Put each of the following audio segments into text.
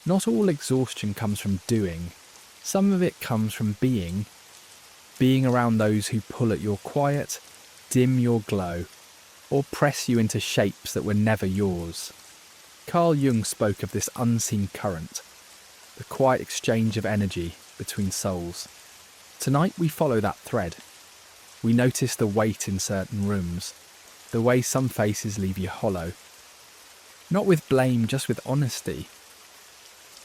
Not all exhaustion comes from doing. Some of it comes from being around those who pull at your quiet, dim your glow, or press you into shapes that were never yours. Carl Jung spoke of this unseen current, the quiet exchange of energy between souls. Tonight we follow that thread. We notice the weight in certain rooms, the way some faces leave you hollow. Not with blame, just with honesty.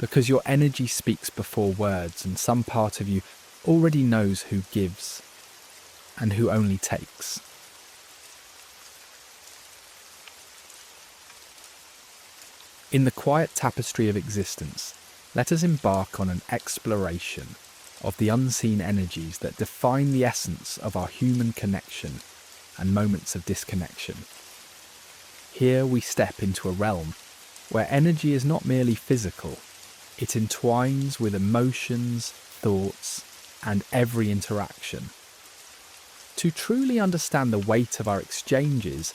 Because your energy speaks before words, and some part of you already knows who gives and who only takes. In the quiet tapestry of existence, let us embark on an exploration of the unseen energies that define the essence of our human connection and moments of disconnection. Here we step into a realm where energy is not merely physical, it entwines with emotions, thoughts, and every interaction. To truly understand the weight of our exchanges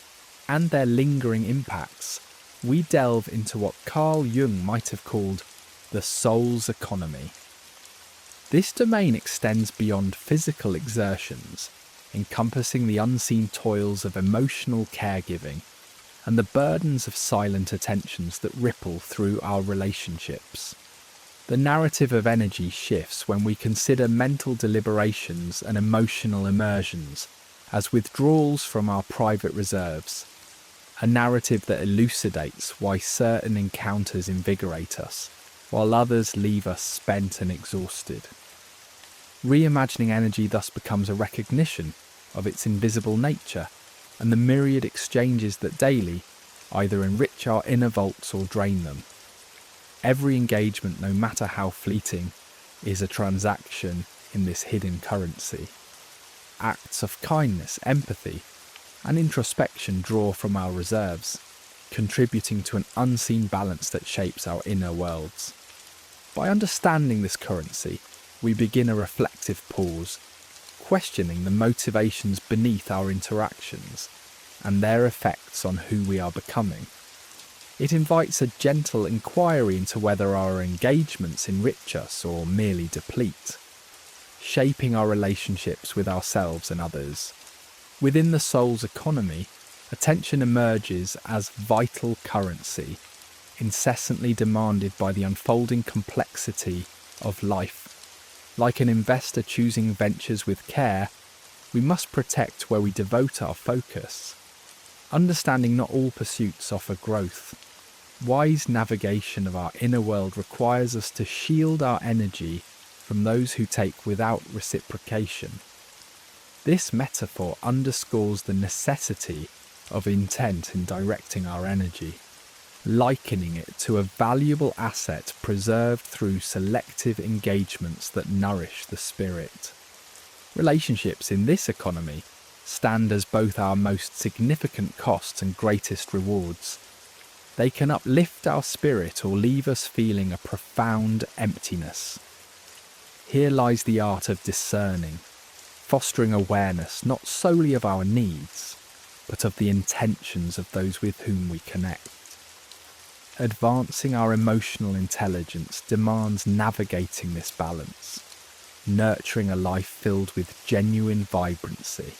and their lingering impacts, we delve into what Carl Jung might have called the soul's economy. This domain extends beyond physical exertions, encompassing the unseen toils of emotional caregiving and the burdens of silent attentions that ripple through our relationships. The narrative of energy shifts when we consider mental deliberations and emotional immersions as withdrawals from our private reserves, a narrative that elucidates why certain encounters invigorate us, while others leave us spent and exhausted. Reimagining energy thus becomes a recognition of its invisible nature and the myriad exchanges that daily either enrich our inner vaults or drain them. Every engagement, no matter how fleeting, is a transaction in this hidden currency. Acts of kindness, empathy, and introspection draw from our reserves, contributing to an unseen balance that shapes our inner worlds. By understanding this currency, we begin a reflective pause, questioning the motivations beneath our interactions and their effects on who we are becoming. It invites a gentle inquiry into whether our engagements enrich us or merely deplete, shaping our relationships with ourselves and others. Within the soul's economy, attention emerges as vital currency, incessantly demanded by the unfolding complexity of life. Like an investor choosing ventures with care, we must protect where we devote our focus. Understanding not all pursuits offer growth. Wise navigation of our inner world requires us to shield our energy from those who take without reciprocation. This metaphor underscores the necessity of intent in directing our energy, likening it to a valuable asset preserved through selective engagements that nourish the spirit. Relationships in this economy stand as both our most significant costs and greatest rewards. They can uplift our spirit or leave us feeling a profound emptiness. Here lies the art of discerning, fostering awareness not solely of our needs, but of the intentions of those with whom we connect. Advancing our emotional intelligence demands navigating this balance, nurturing a life filled with genuine vibrancy.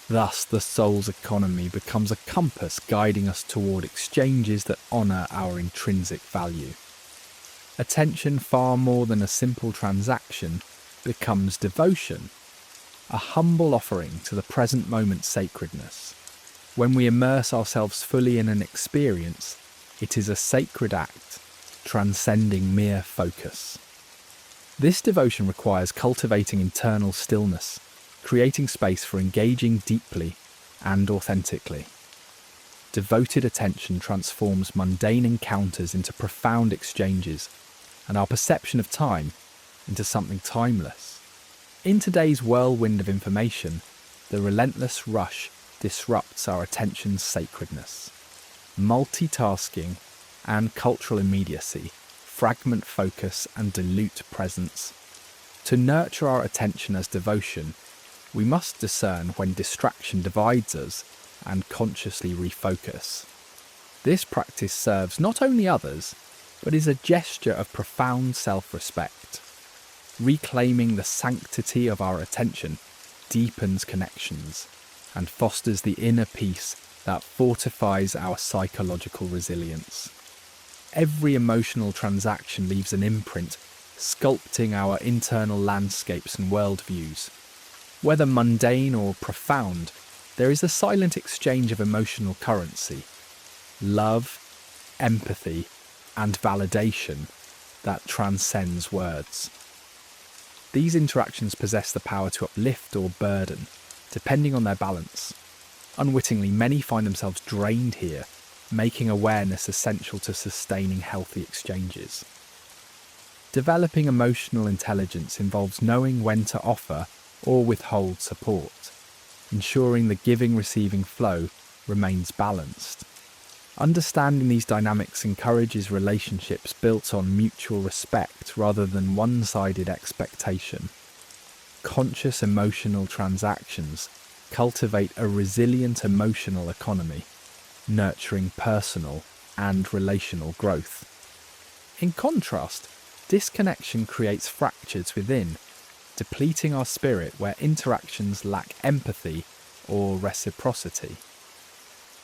Thus, the soul's economy becomes a compass guiding us toward exchanges that honour our intrinsic value. Attention, far more than a simple transaction, becomes devotion, a humble offering to the present moment's sacredness. When we immerse ourselves fully in an experience, it is a sacred act, transcending mere focus. This devotion requires cultivating internal stillness, creating space for engaging deeply and authentically. Devoted attention transforms mundane encounters into profound exchanges, and our perception of time into something timeless. In today's whirlwind of information, the relentless rush disrupts our attention's sacredness. Multitasking and cultural immediacy fragment focus and dilute presence. To nurture our attention as devotion, we must discern when distraction divides us and consciously refocus. This practice serves not only others, but is a gesture of profound self-respect. Reclaiming the sanctity of our attention deepens connections and fosters the inner peace that fortifies our psychological resilience. Every emotional transaction leaves an imprint, sculpting our internal landscapes and worldviews. Whether mundane or profound, there is a silent exchange of emotional currency, love, empathy, and validation that transcends words. These interactions possess the power to uplift or burden, depending on their balance. Unwittingly, many find themselves drained here, making awareness essential to sustaining healthy exchanges. Developing emotional intelligence involves knowing when to offer or withhold support, ensuring the giving-receiving flow remains balanced. Understanding these dynamics encourages relationships built on mutual respect rather than one-sided expectation. Conscious emotional transactions cultivate a resilient emotional economy, nurturing personal and relational growth. In contrast, disconnection creates fractures within, depleting our spirit where interactions lack empathy or reciprocity.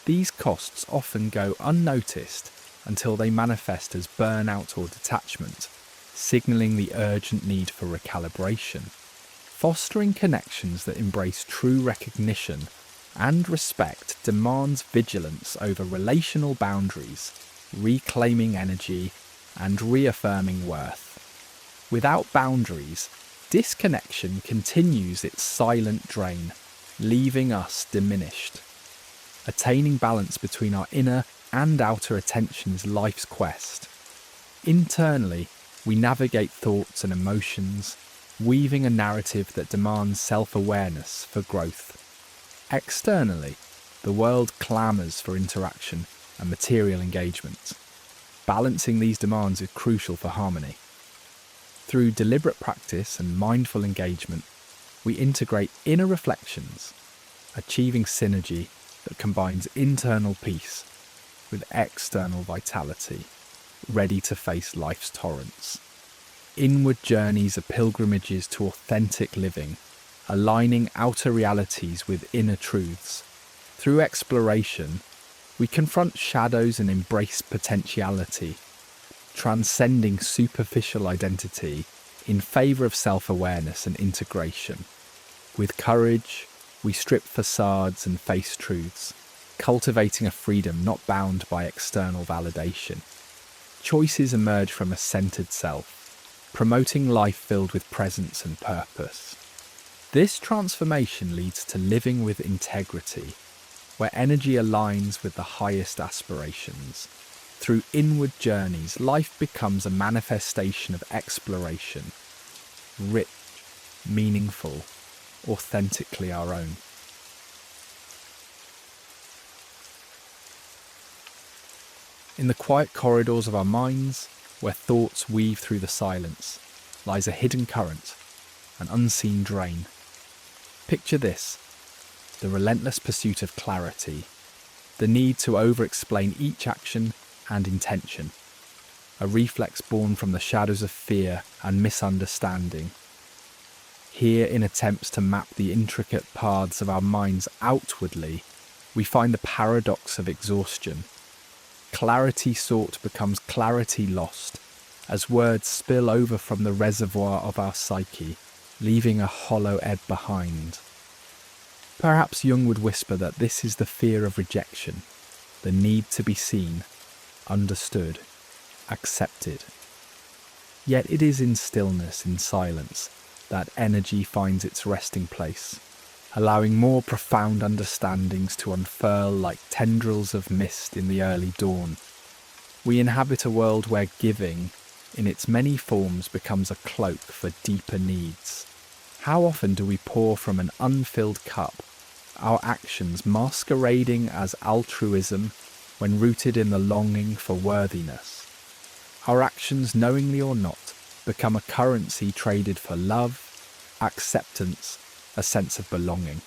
These costs often go unnoticed until they manifest as burnout or detachment, signalling the urgent need for recalibration. Fostering connections that embrace true recognition and respect demands vigilance over relational boundaries, reclaiming energy, and reaffirming worth. Without boundaries, disconnection continues its silent drain, leaving us diminished. Attaining balance between our inner and outer attention is life's quest. Internally, we navigate thoughts and emotions, weaving a narrative that demands self-awareness for growth. Externally, the world clamours for interaction and material engagement. Balancing these demands is crucial for harmony. Through deliberate practice and mindful engagement, we integrate inner reflections, achieving synergy that combines internal peace with external vitality, ready to face life's torrents. Inward journeys are pilgrimages to authentic living, aligning outer realities with inner truths. Through exploration, we confront shadows and embrace potentiality, transcending superficial identity in favour of self-awareness and integration. With courage, we strip facades and face truths, cultivating a freedom not bound by external validation. Choices emerge from a centered self, promoting life filled with presence and purpose. This transformation leads to living with integrity, where energy aligns with the highest aspirations. Through inward journeys, life becomes a manifestation of exploration, rich, meaningful, authentically our own. In the quiet corridors of our minds, where thoughts weave through the silence, lies a hidden current, an unseen drain. Picture this: the relentless pursuit of clarity, the need to over-explain each action and intention, a reflex born from the shadows of fear and misunderstanding. Here, in attempts to map the intricate paths of our minds outwardly, we find the paradox of exhaustion. Clarity sought becomes clarity lost, as words spill over from the reservoir of our psyche, leaving a hollow ebb behind. Perhaps Jung would whisper that this is the fear of rejection, the need to be seen, understood, accepted. Yet it is in stillness, in silence, that energy finds its resting place, allowing more profound understandings to unfurl like tendrils of mist in the early dawn. We inhabit a world where giving, in its many forms, becomes a cloak for deeper needs. How often do we pour from an unfilled cup, our actions masquerading as altruism when rooted in the longing for worthiness? Our actions, knowingly or not, become a currency traded for love, acceptance, a sense of belonging.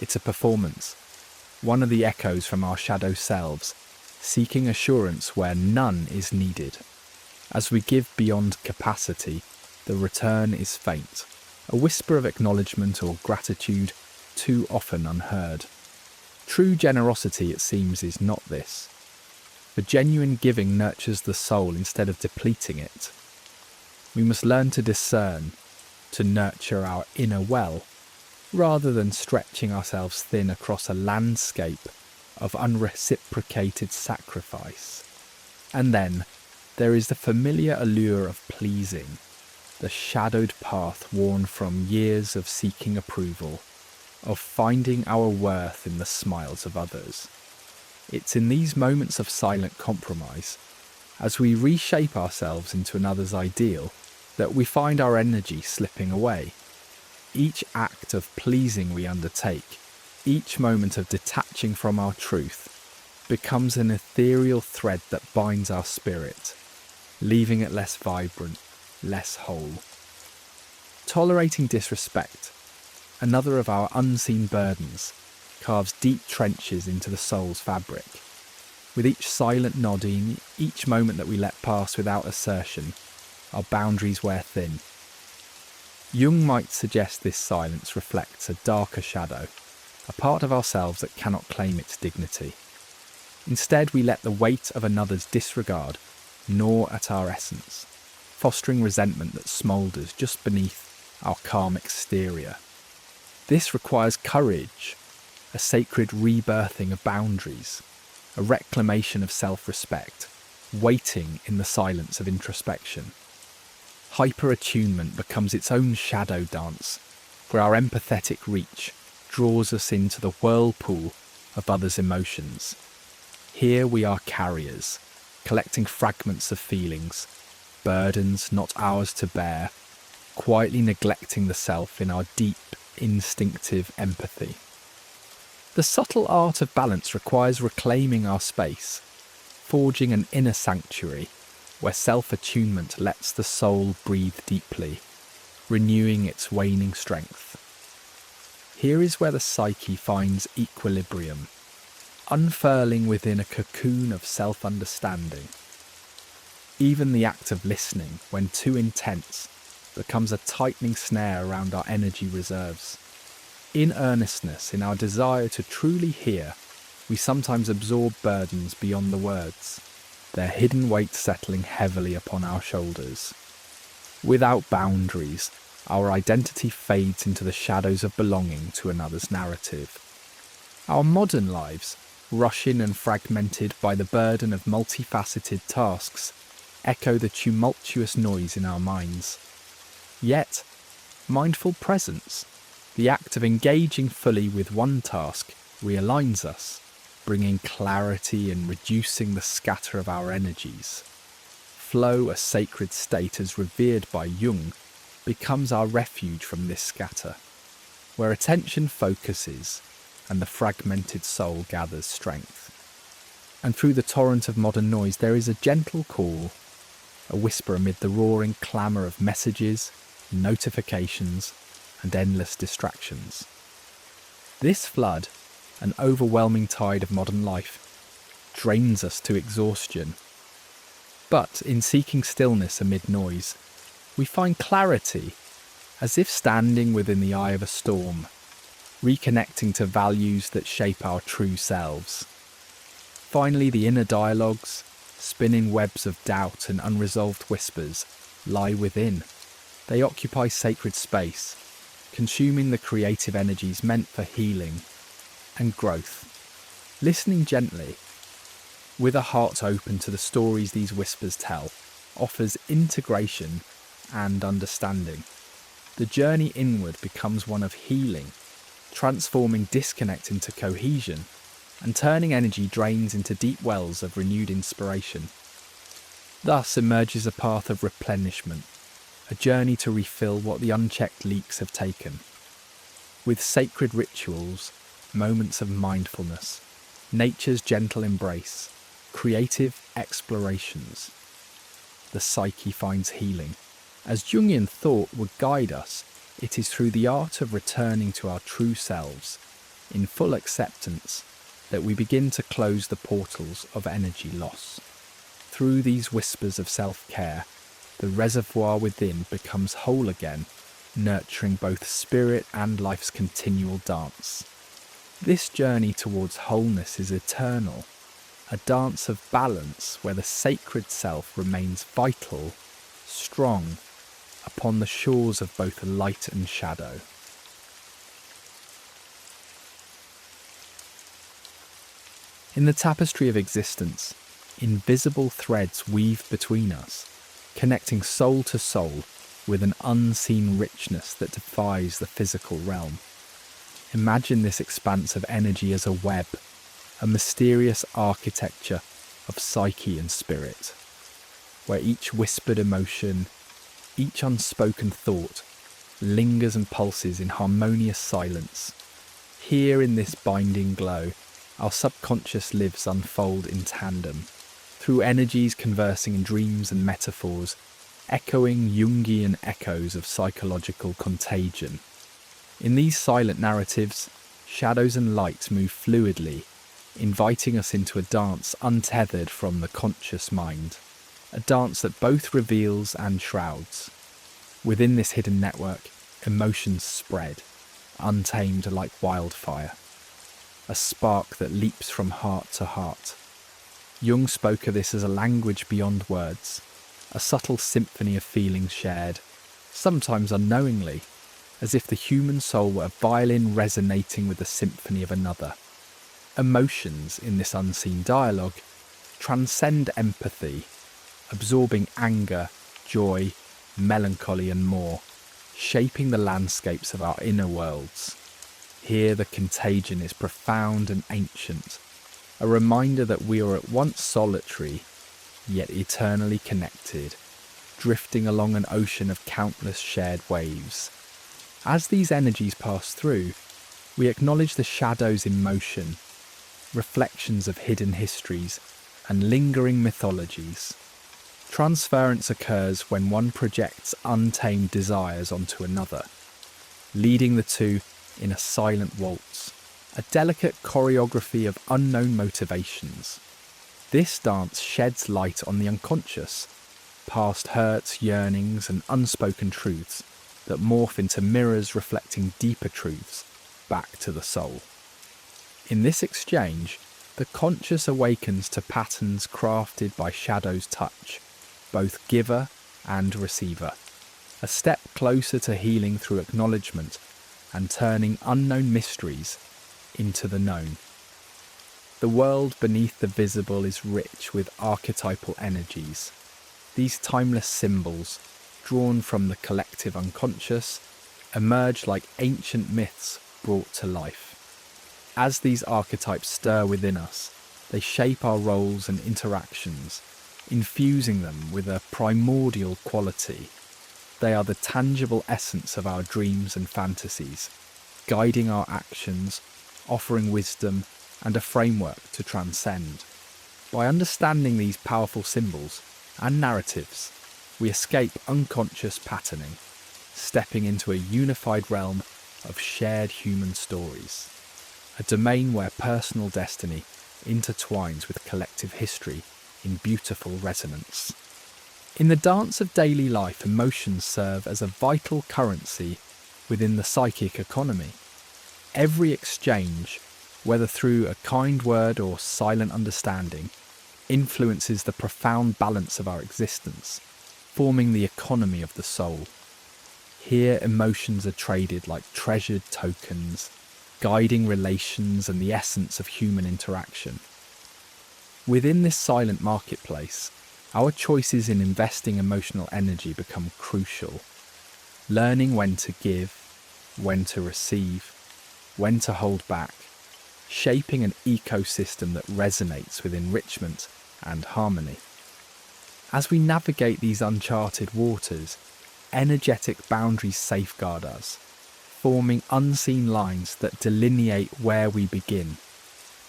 It's a performance, one of the echoes from our shadow selves, seeking assurance where none is needed. As we give beyond capacity, the return is faint, a whisper of acknowledgement or gratitude too often unheard. True generosity, it seems, is not this. For genuine giving nurtures the soul instead of depleting it. We must learn to discern, to nurture our inner well, rather than stretching ourselves thin across a landscape of unreciprocated sacrifice. And then there is the familiar allure of pleasing, the shadowed path worn from years of seeking approval, of finding our worth in the smiles of others. It's in these moments of silent compromise, as we reshape ourselves into another's ideal, that we find our energy slipping away. Each act of pleasing we undertake, each moment of detaching from our truth, becomes an ethereal thread that binds our spirit, leaving it less vibrant, less whole. Tolerating disrespect, another of our unseen burdens, carves deep trenches into the soul's fabric. With each silent nodding, each moment that we let pass without assertion, our boundaries wear thin. Jung might suggest this silence reflects a darker shadow, a part of ourselves that cannot claim its dignity. Instead, we let the weight of another's disregard gnaw at our essence, fostering resentment that smoulders just beneath our calm exterior. This requires courage, a sacred rebirthing of boundaries, a reclamation of self-respect, waiting in the silence of introspection. Hyper-attunement becomes its own shadow dance, where our empathetic reach draws us into the whirlpool of others' emotions. Here we are carriers, collecting fragments of feelings, burdens not ours to bear, quietly neglecting the self in our deep, instinctive empathy. The subtle art of balance requires reclaiming our space, forging an inner sanctuary where self-attunement lets the soul breathe deeply, renewing its waning strength. Here is where the psyche finds equilibrium, unfurling within a cocoon of self-understanding. Even the act of listening, when too intense, becomes a tightening snare around our energy reserves. In earnestness, in our desire to truly hear, we sometimes absorb burdens beyond the words, their hidden weight settling heavily upon our shoulders. Without boundaries, our identity fades into the shadows of belonging to another's narrative. Our modern lives, rushing and fragmented by the burden of multifaceted tasks, echo the tumultuous noise in our minds. Yet, mindful presence, the act of engaging fully with one task, realigns us, bringing clarity and reducing the scatter of our energies. Flow, a sacred state as revered by Jung, becomes our refuge from this scatter, where attention focuses and the fragmented soul gathers strength. And through the torrent of modern noise there is a gentle call, a whisper amid the roaring clamour of messages, notifications, and endless distractions. This flood, an overwhelming tide of modern life, drains us to exhaustion. But in seeking stillness amid noise, we find clarity, as if standing within the eye of a storm, reconnecting to values that shape our true selves. Finally, the inner dialogues, spinning webs of doubt and unresolved whispers, lie within. They occupy sacred space, consuming the creative energies meant for healing and growth. Listening gently, with a heart open to the stories these whispers tell, offers integration and understanding. The journey inward becomes one of healing, transforming disconnect into cohesion, and turning energy drains into deep wells of renewed inspiration. Thus emerges a path of replenishment, a journey to refill what the unchecked leaks have taken. With sacred rituals, moments of mindfulness, nature's gentle embrace, creative explorations, the psyche finds healing. As Jungian thought would guide us, it is through the art of returning to our true selves, in full acceptance, that we begin to close the portals of energy loss. Through these whispers of self-care, the reservoir within becomes whole again, nurturing both spirit and life's continual dance. This journey towards wholeness is eternal, a dance of balance where the sacred self remains vital, strong, upon the shores of both light and shadow. In the tapestry of existence, invisible threads weave between us, connecting soul to soul with an unseen richness that defies the physical realm. Imagine this expanse of energy as a web, a mysterious architecture of psyche and spirit, where each whispered emotion, each unspoken thought, lingers and pulses in harmonious silence. Here in this binding glow, our subconscious lives unfold in tandem, through energies conversing in dreams and metaphors, echoing Jungian echoes of psychological contagion. In these silent narratives, shadows and light move fluidly, inviting us into a dance untethered from the conscious mind, a dance that both reveals and shrouds. Within this hidden network, emotions spread, untamed like wildfire, a spark that leaps from heart to heart. Jung spoke of this as a language beyond words, a subtle symphony of feelings shared, sometimes unknowingly, as if the human soul were a violin resonating with the symphony of another. Emotions in this unseen dialogue transcend empathy, absorbing anger, joy, melancholy and more, shaping the landscapes of our inner worlds. Here the contagion is profound and ancient, a reminder that we are at once solitary, yet eternally connected, drifting along an ocean of countless shared waves. As these energies pass through, we acknowledge the shadows in motion, reflections of hidden histories and lingering mythologies. Transference occurs when one projects untamed desires onto another, leading the two in a silent waltz, a delicate choreography of unknown motivations. This dance sheds light on the unconscious, past hurts, yearnings and unspoken truths that morph into mirrors reflecting deeper truths back to the soul. In this exchange, the conscious awakens to patterns crafted by shadow's touch, both giver and receiver, a step closer to healing through acknowledgement and turning unknown mysteries into the known. The world beneath the visible is rich with archetypal energies. These timeless symbols, drawn from the collective unconscious, emerge like ancient myths brought to life. As these archetypes stir within us, they shape our roles and interactions, infusing them with a primordial quality. They are the tangible essence of our dreams and fantasies, guiding our actions, offering wisdom and a framework to transcend. By understanding these powerful symbols and narratives, we escape unconscious patterning, stepping into a unified realm of shared human stories, a domain where personal destiny intertwines with collective history in beautiful resonance. In the dance of daily life, emotions serve as a vital currency within the psychic economy. Every exchange, whether through a kind word or silent understanding, influences the profound balance of our existence, forming the economy of the soul. Here, emotions are traded like treasured tokens, guiding relations and the essence of human interaction. Within this silent marketplace, our choices in investing emotional energy become crucial. Learning when to give, when to receive, when to hold back, shaping an ecosystem that resonates with enrichment and harmony. As we navigate these uncharted waters, energetic boundaries safeguard us, forming unseen lines that delineate where we begin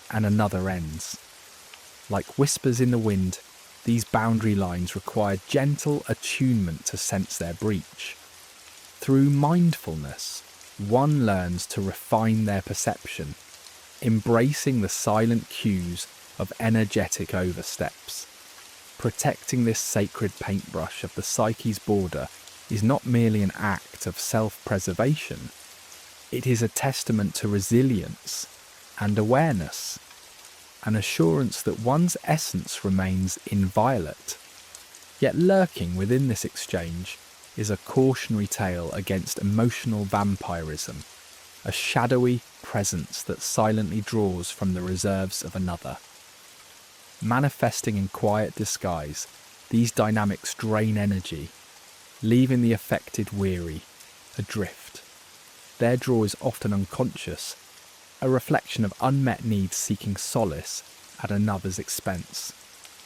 and another ends. Like whispers in the wind, these boundary lines require gentle attunement to sense their breach. Through mindfulness, one learns to refine their perception, embracing the silent cues of energetic oversteps. Protecting this sacred paintbrush of the psyche's border is not merely an act of self-preservation, it is a testament to resilience and awareness, an assurance that one's essence remains inviolate. Yet lurking within this exchange is a cautionary tale against emotional vampirism, a shadowy presence that silently draws from the reserves of another. Manifesting in quiet disguise, these dynamics drain energy, leaving the affected weary, adrift. Their draw is often unconscious, a reflection of unmet needs seeking solace at another's expense.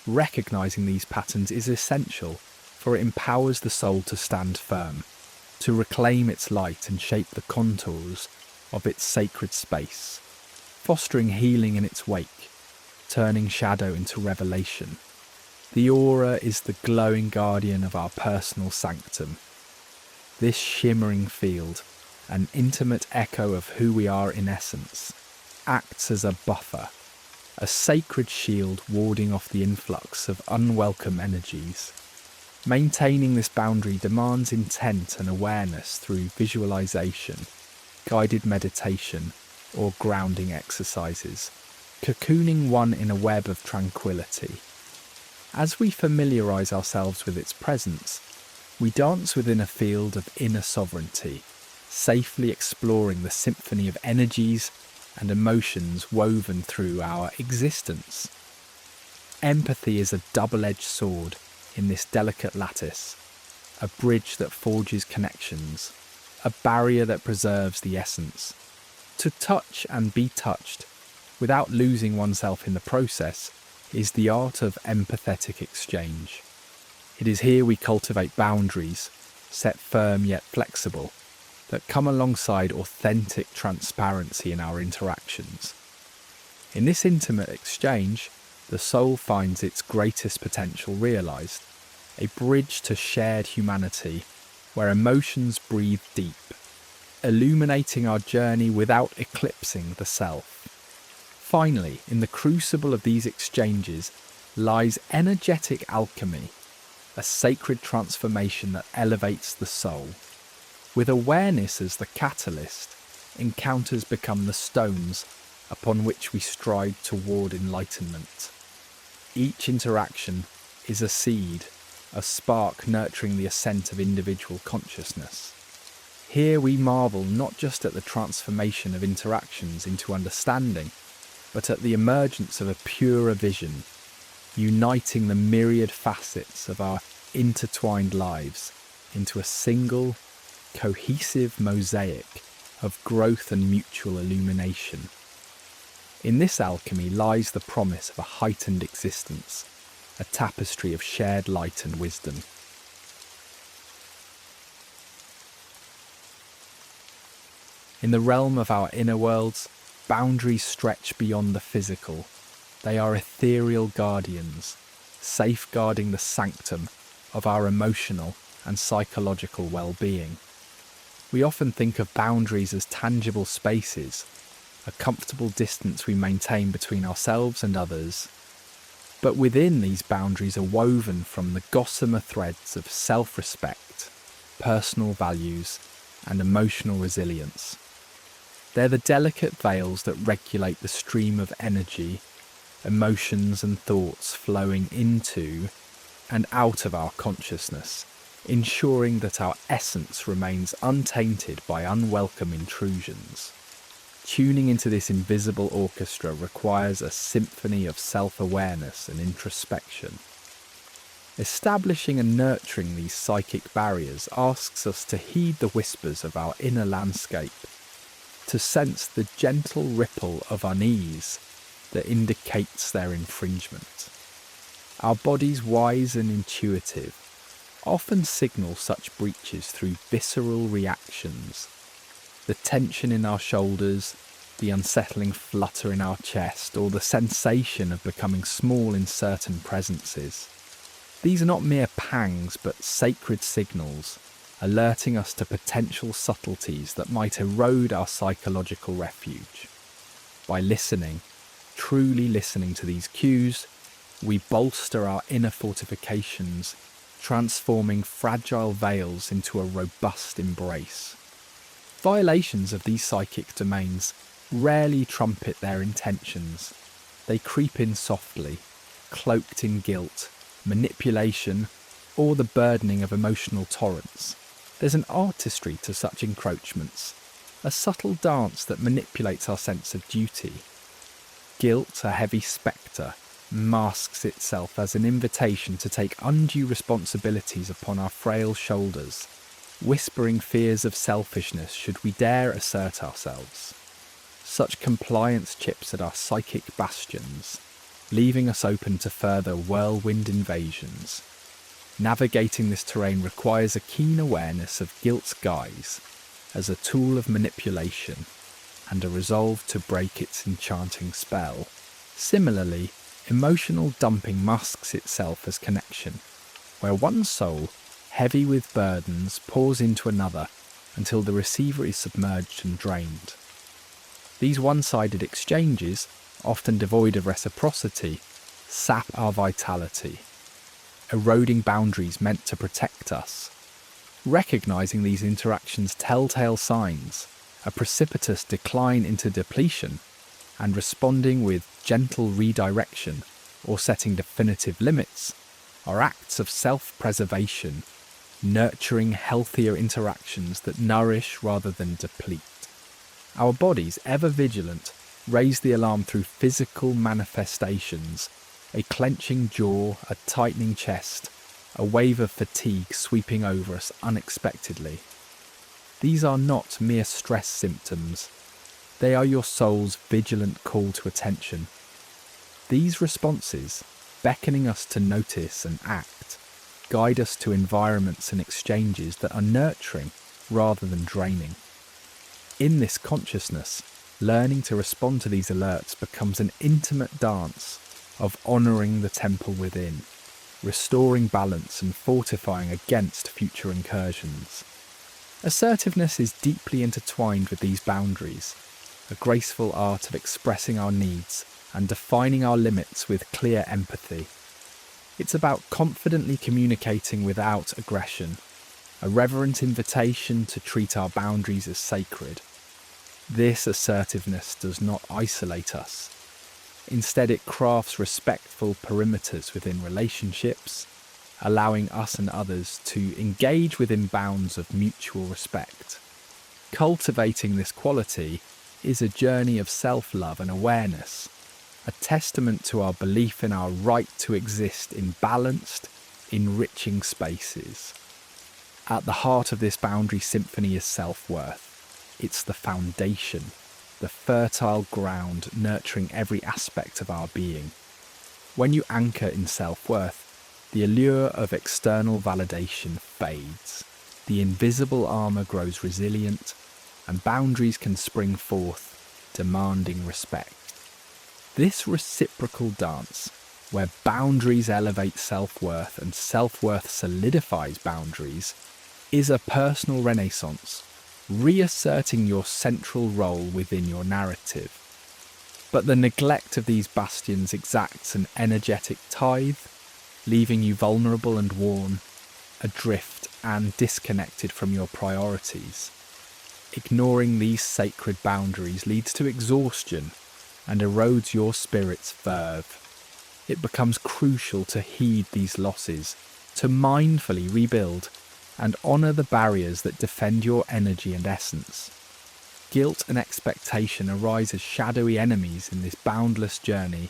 Recognizing these patterns is essential, for it empowers the soul to stand firm, to reclaim its light and shape the contours of its sacred space, fostering healing in its wake, turning shadow into revelation. The aura is the glowing guardian of our personal sanctum. This shimmering field, an intimate echo of who we are in essence, acts as a buffer, a sacred shield warding off the influx of unwelcome energies. Maintaining this boundary demands intent and awareness through visualization, guided meditation, or grounding exercises, cocooning one in a web of tranquility. As we familiarize ourselves with its presence, we dance within a field of inner sovereignty, safely exploring the symphony of energies and emotions woven through our existence. Empathy is a double-edged sword in this delicate lattice, a bridge that forges connections, a barrier that preserves the essence. To touch and be touched, without losing oneself in the process, is the art of empathetic exchange. It is here we cultivate boundaries, set firm yet flexible, that come alongside authentic transparency in our interactions. In this intimate exchange, the soul finds its greatest potential realized, a bridge to shared humanity where emotions breathe deep, illuminating our journey without eclipsing the self. Finally, in the crucible of these exchanges lies energetic alchemy, a sacred transformation that elevates the soul. With awareness as the catalyst, encounters become the stones upon which we strive toward enlightenment. Each interaction is a seed, a spark nurturing the ascent of individual consciousness. Here we marvel not just at the transformation of interactions into understanding, but at the emergence of a purer vision, uniting the myriad facets of our intertwined lives into a single, cohesive mosaic of growth and mutual illumination. In this alchemy lies the promise of a heightened existence, a tapestry of shared light and wisdom. In the realm of our inner worlds, boundaries stretch beyond the physical. They are ethereal guardians, safeguarding the sanctum of our emotional and psychological well-being. We often think of boundaries as tangible spaces, a comfortable distance we maintain between ourselves and others. But within these boundaries are woven from the gossamer threads of self-respect, personal values, and emotional resilience. They're the delicate veils that regulate the stream of energy, emotions and thoughts flowing into and out of our consciousness, ensuring that our essence remains untainted by unwelcome intrusions. Tuning into this invisible orchestra requires a symphony of self-awareness and introspection. Establishing and nurturing these psychic barriers asks us to heed the whispers of our inner landscape, to sense the gentle ripple of unease that indicates their infringement. Our bodies, wise and intuitive, often signal such breaches through visceral reactions. The tension in our shoulders, the unsettling flutter in our chest, or the sensation of becoming small in certain presences. These are not mere pangs, but sacred signals, alerting us to potential subtleties that might erode our psychological refuge. By listening, truly listening to these cues, we bolster our inner fortifications, transforming fragile veils into a robust embrace. Violations of these psychic domains rarely trumpet their intentions. They creep in softly, cloaked in guilt, manipulation, or the burdening of emotional torrents. There's an artistry to such encroachments, a subtle dance that manipulates our sense of duty. Guilt, a heavy spectre, masks itself as an invitation to take undue responsibilities upon our frail shoulders, whispering fears of selfishness should we dare assert ourselves. Such compliance chips at our psychic bastions, leaving us open to further whirlwind invasions. Navigating this terrain requires a keen awareness of guilt's guise as a tool of manipulation and a resolve to break its enchanting spell. Similarly, emotional dumping masks itself as connection, where one soul, heavy with burdens, pours into another until the receiver is submerged and drained. These one-sided exchanges, often devoid of reciprocity, sap our vitality, eroding boundaries meant to protect us. Recognizing these interactions' telltale signs, a precipitous decline into depletion, and responding with gentle redirection or setting definitive limits, are acts of self-preservation, nurturing healthier interactions that nourish rather than deplete. Our bodies, ever vigilant, raise the alarm through physical manifestations, a clenching jaw, a tightening chest, a wave of fatigue sweeping over us unexpectedly. These are not mere stress symptoms. They are your soul's vigilant call to attention. These responses, beckoning us to notice and act, guide us to environments and exchanges that are nurturing rather than draining. In this consciousness, learning to respond to these alerts becomes an intimate dance of honouring the temple within, restoring balance and fortifying against future incursions. Assertiveness is deeply intertwined with these boundaries, a graceful art of expressing our needs and defining our limits with clear empathy. It's about confidently communicating without aggression, a reverent invitation to treat our boundaries as sacred. This assertiveness does not isolate us. Instead, it crafts respectful perimeters within relationships, allowing us and others to engage within bounds of mutual respect. Cultivating this quality is a journey of self-love and awareness, a testament to our belief in our right to exist in balanced, enriching spaces. At the heart of this boundary symphony is self-worth. It's the foundation, the fertile ground nurturing every aspect of our being. When you anchor in self-worth, the allure of external validation fades. The invisible armour grows resilient, and boundaries can spring forth, demanding respect. This reciprocal dance, where boundaries elevate self-worth and self-worth solidifies boundaries, is a personal renaissance, reasserting your central role within your narrative. But the neglect of these bastions exacts an energetic tithe, leaving you vulnerable and worn, adrift and disconnected from your priorities. Ignoring these sacred boundaries leads to exhaustion and erodes your spirit's verve. It becomes crucial to heed these losses, to mindfully rebuild and honour the barriers that defend your energy and essence. Guilt and expectation arise as shadowy enemies in this boundless journey,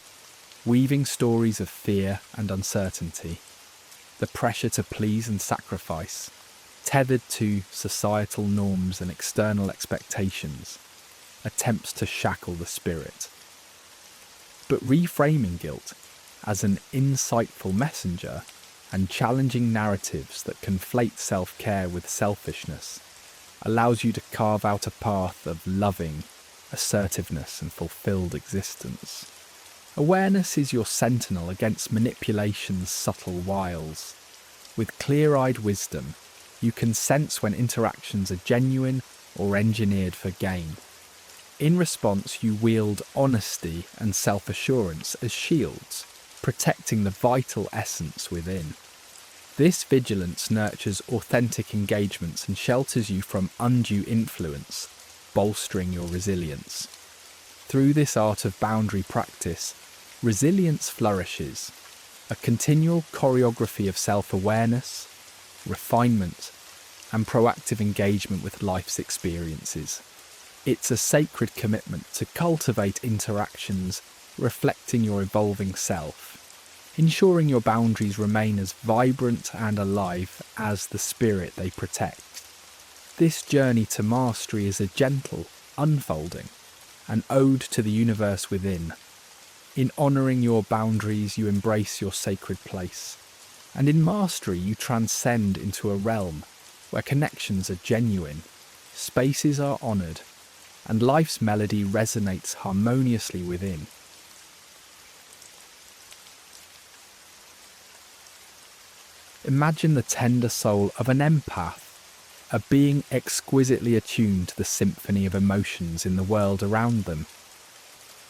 weaving stories of fear and uncertainty. The pressure to please and sacrifice, tethered to societal norms and external expectations, attempts to shackle the spirit. But reframing guilt as an insightful messenger and challenging narratives that conflate self-care with selfishness allows you to carve out a path of loving, assertiveness and fulfilled existence. Awareness is your sentinel against manipulation's subtle wiles. With clear-eyed wisdom, you can sense when interactions are genuine or engineered for gain. In response, you wield honesty and self-assurance as shields, protecting the vital essence within. This vigilance nurtures authentic engagements and shelters you from undue influence, bolstering your resilience. Through this art of boundary practice, resilience flourishes, a continual choreography of self-awareness, refinement, and proactive engagement with life's experiences. It's a sacred commitment to cultivate interactions reflecting your evolving self, ensuring your boundaries remain as vibrant and alive as the spirit they protect. This journey to mastery is a gentle unfolding, an ode to the universe within. In honouring your boundaries, you embrace your sacred place, and in mastery, you transcend into a realm where connections are genuine, spaces are honoured, and life's melody resonates harmoniously within. Imagine the tender soul of an empath, a being exquisitely attuned to the symphony of emotions in the world around them.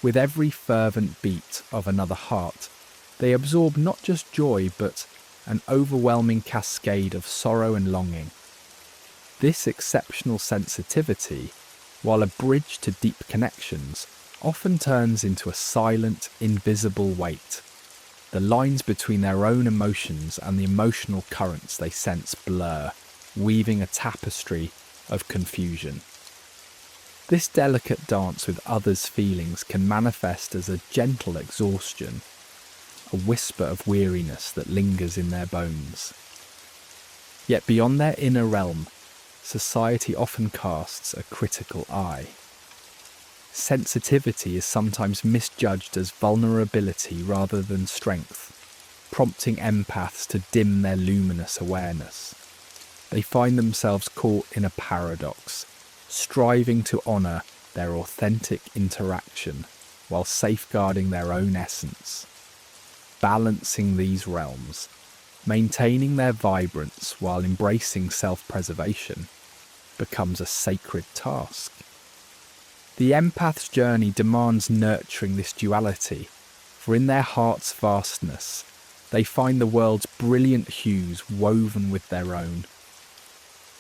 With every fervent beat of another heart, they absorb not just joy but an overwhelming cascade of sorrow and longing. This exceptional sensitivity, while a bridge to deep connections, often turns into a silent, invisible weight. The lines between their own emotions and the emotional currents they sense blur, weaving a tapestry of confusion. This delicate dance with others' feelings can manifest as a gentle exhaustion, a whisper of weariness that lingers in their bones. Yet beyond their inner realm, society often casts a critical eye. Sensitivity is sometimes misjudged as vulnerability rather than strength, prompting empaths to dim their luminous awareness. They find themselves caught in a paradox, striving to honour their authentic interaction while safeguarding their own essence. Balancing these realms, maintaining their vibrance while embracing self-preservation, becomes a sacred task. The empath's journey demands nurturing this duality, for in their heart's vastness, they find the world's brilliant hues woven with their own.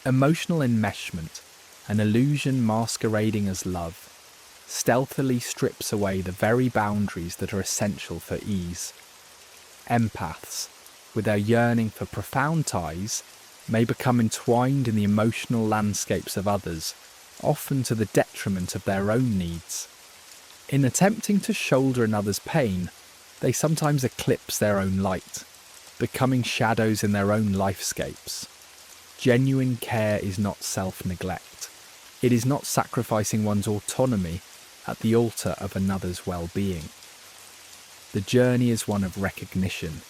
Emotional enmeshment, an illusion masquerading as love, stealthily strips away the very boundaries that are essential for ease. Empaths, with their yearning for profound ties, may become entwined in the emotional landscapes of others, often to the detriment of their own needs. In attempting to shoulder another's pain, they sometimes eclipse their own light, becoming shadows in their own lifescapes. Genuine care is not self-neglect. It is not sacrificing one's autonomy at the altar of another's well-being. The journey is one of recognition,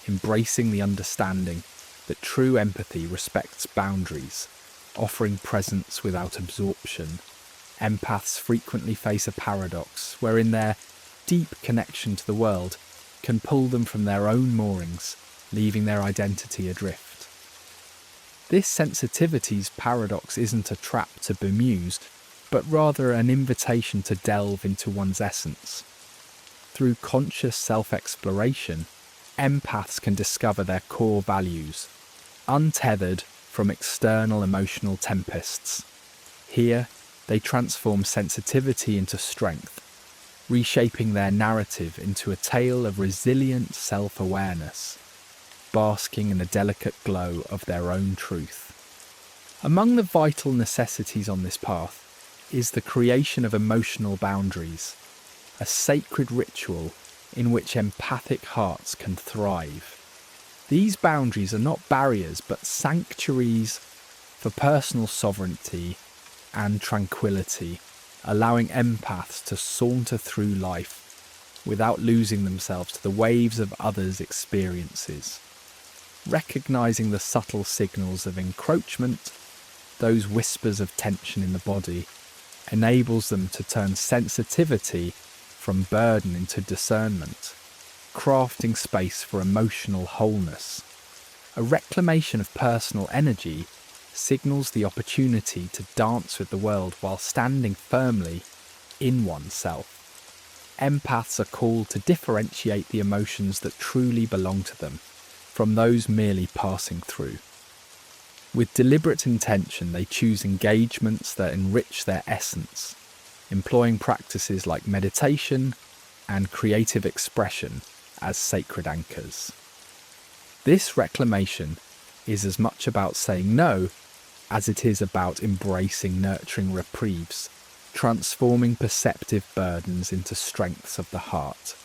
embracing the understanding that true empathy respects boundaries, offering presence without absorption. Empaths frequently face a paradox wherein their deep connection to the world can pull them from their own moorings, leaving their identity adrift. This sensitivity's paradox isn't a trap to bemuse, but rather an invitation to delve into one's essence. Through conscious self-exploration, empaths can discover their core values, untethered from external emotional tempests. Here, they transform sensitivity into strength, reshaping their narrative into a tale of resilient self-awareness, basking in the delicate glow of their own truth. Among the vital necessities on this path is the creation of emotional boundaries, a sacred ritual in which empathic hearts can thrive. These boundaries are not barriers but sanctuaries for personal sovereignty and tranquility, allowing empaths to saunter through life without losing themselves to the waves of others' experiences. Recognizing the subtle signals of encroachment, those whispers of tension in the body, enables them to turn sensitivity from burden into discernment, crafting space for emotional wholeness. A reclamation of personal energy signals the opportunity to dance with the world while standing firmly in oneself. empaths are called to differentiate the emotions that truly belong to them from those merely passing through. With deliberate intention, they choose engagements that enrich their essence, employing practices like meditation and creative expression as sacred anchors. This reclamation is as much about saying no as it is about embracing nurturing reprieves, transforming perceptive burdens into strengths of the heart.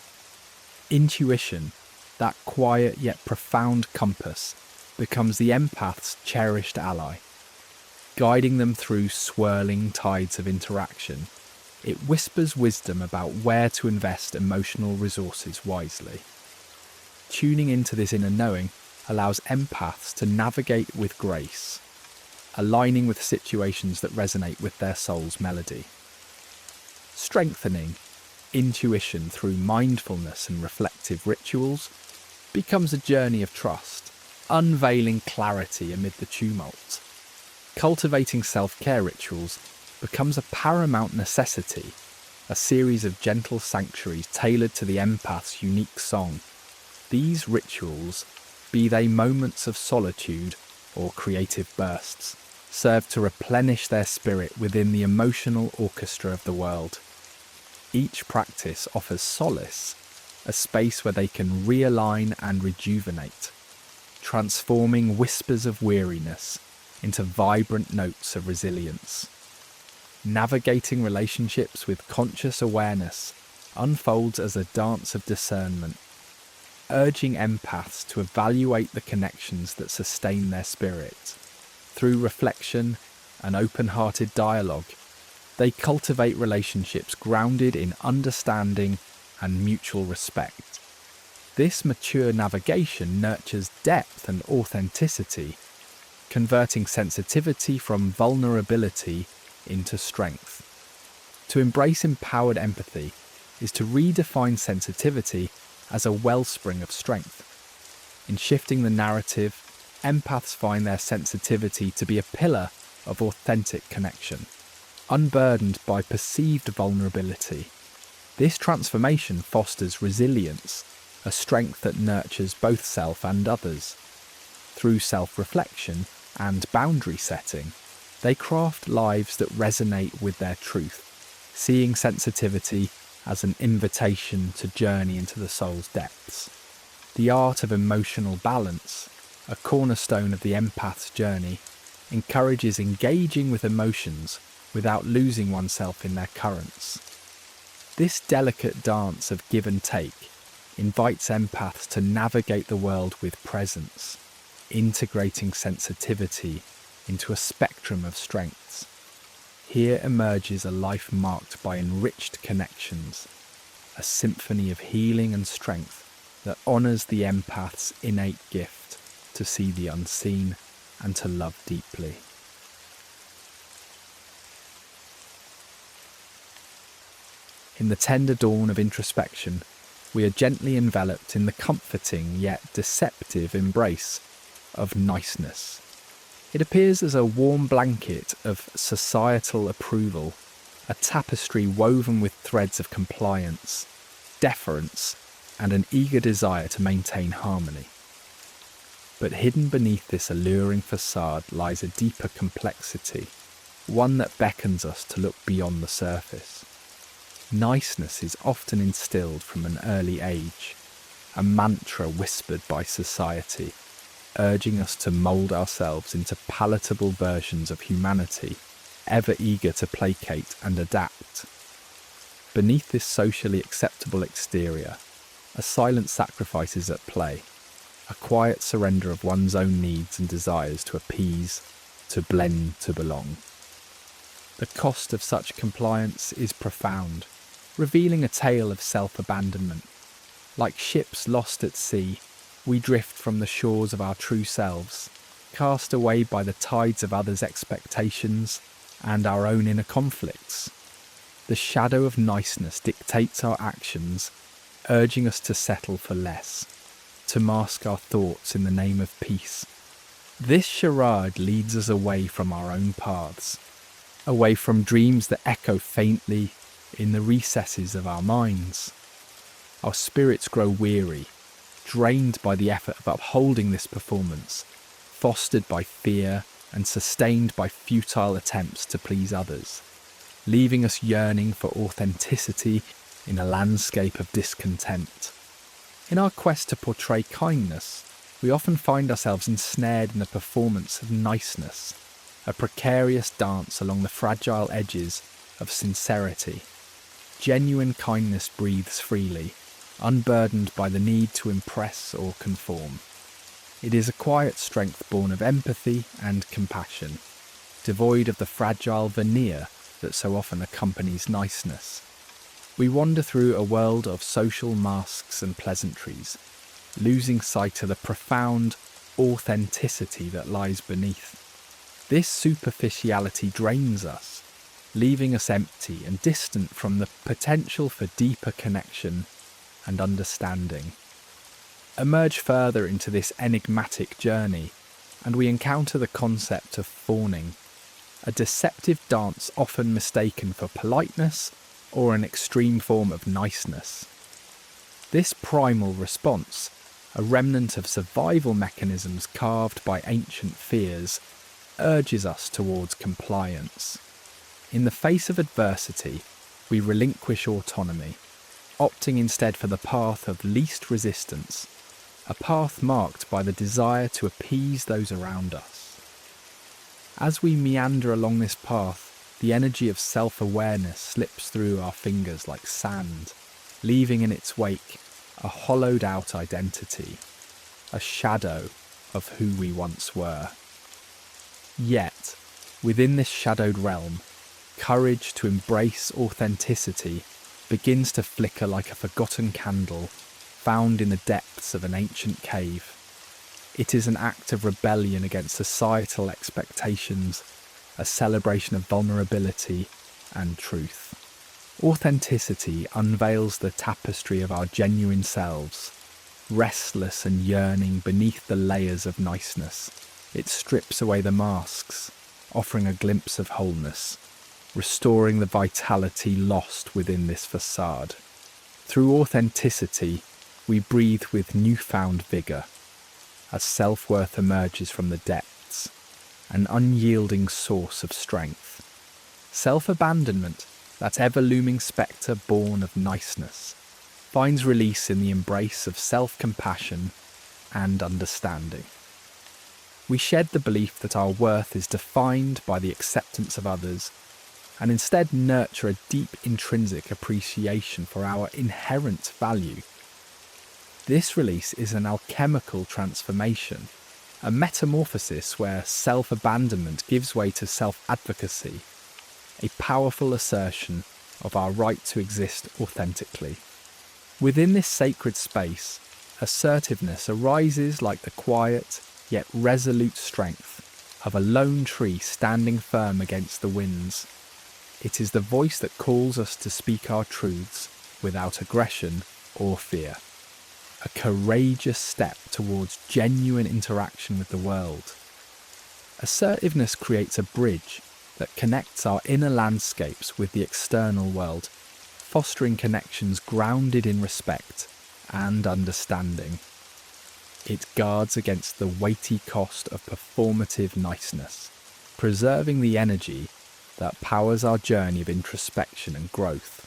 Intuition, that quiet yet profound compass, becomes the empath's cherished ally. Guiding them through swirling tides of interaction, it whispers wisdom about where to invest emotional resources wisely. Tuning into this inner knowing allows empaths to navigate with grace, aligning with situations that resonate with their soul's melody. Strengthening intuition through mindfulness and reflective rituals becomes a journey of trust, unveiling clarity amid the tumult. Cultivating self-care rituals becomes a paramount necessity, a series of gentle sanctuaries tailored to the empath's unique song. These rituals, be they moments of solitude or creative bursts, serve to replenish their spirit within the emotional orchestra of the world. Each practice offers solace, a space where they can realign and rejuvenate, transforming whispers of weariness into vibrant notes of resilience. Navigating relationships with conscious awareness unfolds as a dance of discernment, urging empaths to evaluate the connections that sustain their spirit. Through reflection and open-hearted dialogue, they cultivate relationships grounded in understanding and mutual respect. This mature navigation nurtures depth and authenticity, converting sensitivity from vulnerability into strength. To embrace empowered empathy is to redefine sensitivity as a wellspring of strength. In shifting the narrative, empaths find their sensitivity to be a pillar of authentic connection, unburdened by perceived vulnerability. This transformation fosters resilience, a strength that nurtures both self and others. Through self-reflection and boundary setting, they craft lives that resonate with their truth, seeing sensitivity as an invitation to journey into the soul's depths. The art of emotional balance, a cornerstone of the empath's journey, encourages engaging with emotions without losing oneself in their currents. This delicate dance of give and take invites empaths to navigate the world with presence, integrating sensitivity into a spectrum of strengths. Here emerges a life marked by enriched connections, a symphony of healing and strength that honours the empath's innate gift to see the unseen and to love deeply. In the tender dawn of introspection, we are gently enveloped in the comforting yet deceptive embrace of niceness. It appears as a warm blanket of societal approval, a tapestry woven with threads of compliance, deference, and an eager desire to maintain harmony. But hidden beneath this alluring facade lies a deeper complexity, one that beckons us to look beyond the surface. Niceness is often instilled from an early age, a mantra whispered by society, urging us to mould ourselves into palatable versions of humanity, ever eager to placate and adapt. Beneath this socially acceptable exterior, a silent sacrifice is at play, a quiet surrender of one's own needs and desires to appease, to blend, to belong. The cost of such compliance is profound, revealing a tale of self-abandonment. Like ships lost at sea, we drift from the shores of our true selves, cast away by the tides of others' expectations and our own inner conflicts. The shadow of niceness dictates our actions, urging us to settle for less, to mask our thoughts in the name of peace. This charade leads us away from our own paths, away from dreams that echo faintly in the recesses of our minds. Our spirits grow weary, drained by the effort of upholding this performance, fostered by fear and sustained by futile attempts to please others, leaving us yearning for authenticity in a landscape of discontent. In our quest to portray kindness, we often find ourselves ensnared in the performance of niceness, a precarious dance along the fragile edges of sincerity. Genuine kindness breathes freely, unburdened by the need to impress or conform. It is a quiet strength born of empathy and compassion, devoid of the fragile veneer that so often accompanies niceness. We wander through a world of social masks and pleasantries, losing sight of the profound authenticity that lies beneath. This superficiality drains us, leaving us empty and distant from the potential for deeper connection and understanding. Emerge further into this enigmatic journey, and we encounter the concept of fawning, a deceptive dance often mistaken for politeness or an extreme form of niceness. This primal response, a remnant of survival mechanisms carved by ancient fears, urges us towards compliance. In the face of adversity, we relinquish autonomy, opting instead for the path of least resistance, a path marked by the desire to appease those around us. As we meander along this path, the energy of self-awareness slips through our fingers like sand, leaving in its wake a hollowed-out identity, a shadow of who we once were. Yet, within this shadowed realm, courage to embrace authenticity begins to flicker like a forgotten candle found in the depths of an ancient cave. It is an act of rebellion against societal expectations, a celebration of vulnerability and truth. Authenticity unveils the tapestry of our genuine selves, restless and yearning beneath the layers of niceness. It strips away the masks, offering a glimpse of wholeness, restoring the vitality lost within this facade. Through authenticity, we breathe with newfound vigour, as self-worth emerges from the depths, an unyielding source of strength. Self-abandonment, that ever-looming spectre born of niceness, finds release in the embrace of self-compassion and understanding. We shed the belief that our worth is defined by the acceptance of others, and instead nurture a deep intrinsic appreciation for our inherent value. This release is an alchemical transformation, a metamorphosis where self-abandonment gives way to self-advocacy, a powerful assertion of our right to exist authentically. Within this sacred space, assertiveness arises like the quiet yet resolute strength of a lone tree standing firm against the winds. It is the voice that calls us to speak our truths without aggression or fear. A courageous step towards genuine interaction with the world. Assertiveness creates a bridge that connects our inner landscapes with the external world, fostering connections grounded in respect and understanding. It guards against the weighty cost of performative niceness, preserving the energy that powers our journey of introspection and growth.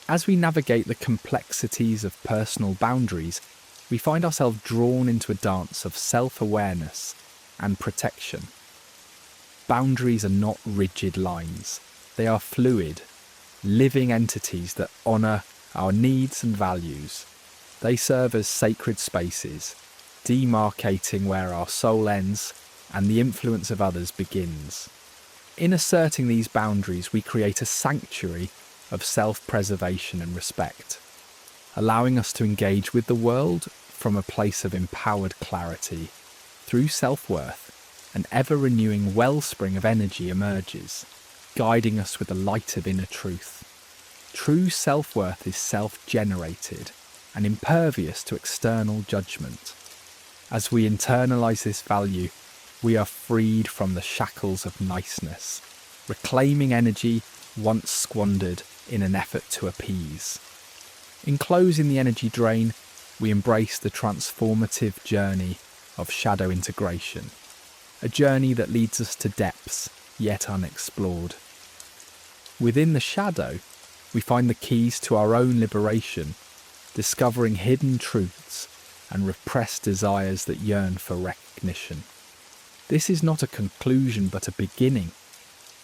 As we navigate the complexities of personal boundaries, we find ourselves drawn into a dance of self-awareness and protection. Boundaries are not rigid lines. They are fluid, living entities that honour our needs and values. They serve as sacred spaces, demarcating where our soul ends and the influence of others begins. In asserting these boundaries, we create a sanctuary of self-preservation and respect, allowing us to engage with the world from a place of empowered clarity. Through self-worth, an ever-renewing wellspring of energy emerges, guiding us with the light of inner truth. True self-worth is self-generated and impervious to external judgment. As we internalize this value, we are freed from the shackles of niceness, reclaiming energy once squandered in an effort to appease. In closing the energy drain, we embrace the transformative journey of shadow integration, a journey that leads us to depths yet unexplored. Within the shadow, we find the keys to our own liberation, discovering hidden truths and repressed desires that yearn for recognition. This is not a conclusion but a beginning,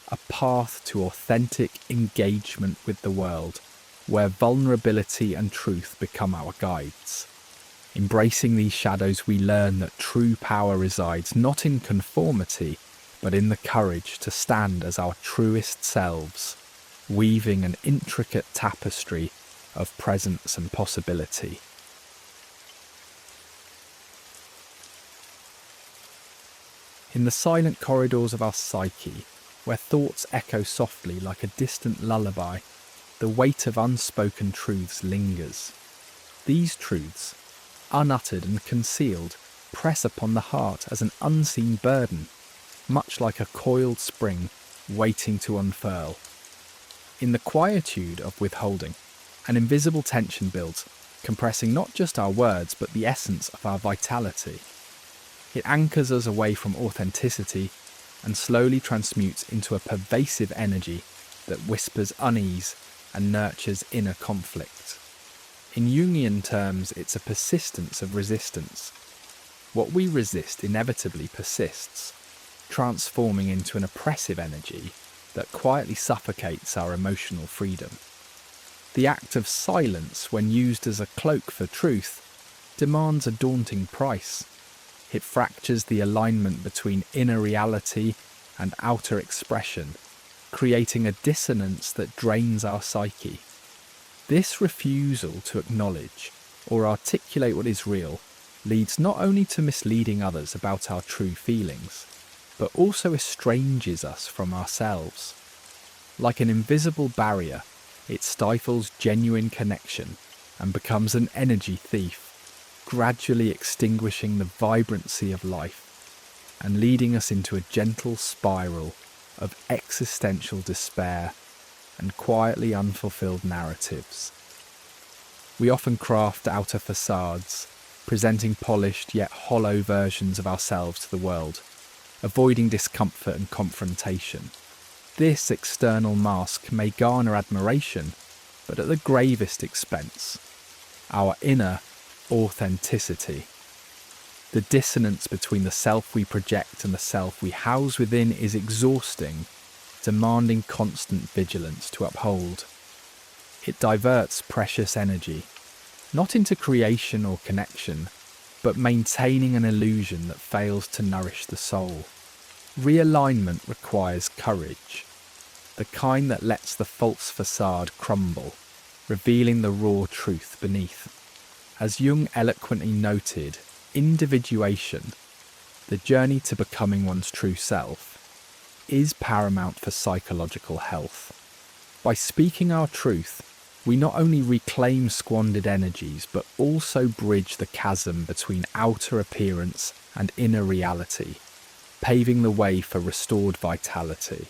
a path to authentic engagement with the world, where vulnerability and truth become our guides. Embracing these shadows, we learn that true power resides not in conformity, but in the courage to stand as our truest selves, weaving an intricate tapestry of presence and possibility. In the silent corridors of our psyche, where thoughts echo softly like a distant lullaby, the weight of unspoken truths lingers. These truths, unuttered and concealed, press upon the heart as an unseen burden, much like a coiled spring waiting to unfurl. In the quietude of withholding, an invisible tension builds, compressing not just our words but the essence of our vitality. It anchors us away from authenticity and slowly transmutes into a pervasive energy that whispers unease and nurtures inner conflict. In Jungian terms, it's a persistence of resistance. What we resist inevitably persists, transforming into an oppressive energy that quietly suffocates our emotional freedom. The act of silence, when used as a cloak for truth, demands a daunting price. It fractures the alignment between inner reality and outer expression, creating a dissonance that drains our psyche. This refusal to acknowledge or articulate what is real leads not only to misleading others about our true feelings, but also estranges us from ourselves. Like an invisible barrier, it stifles genuine connection and becomes an energy thief, gradually extinguishing the vibrancy of life and leading us into a gentle spiral of existential despair and quietly unfulfilled narratives. We often craft outer facades, presenting polished yet hollow versions of ourselves to the world, avoiding discomfort and confrontation. This external mask may garner admiration, but at the gravest expense, our inner authenticity. The dissonance between the self we project and the self we house within is exhausting, demanding constant vigilance to uphold. It diverts precious energy, not into creation or connection, but maintaining an illusion that fails to nourish the soul. Realignment requires courage, the kind that lets the false facade crumble, revealing the raw truth beneath. As Jung eloquently noted, individuation, the journey to becoming one's true self, is paramount for psychological health. By speaking our truth, we not only reclaim squandered energies, but also bridge the chasm between outer appearance and inner reality, paving the way for restored vitality.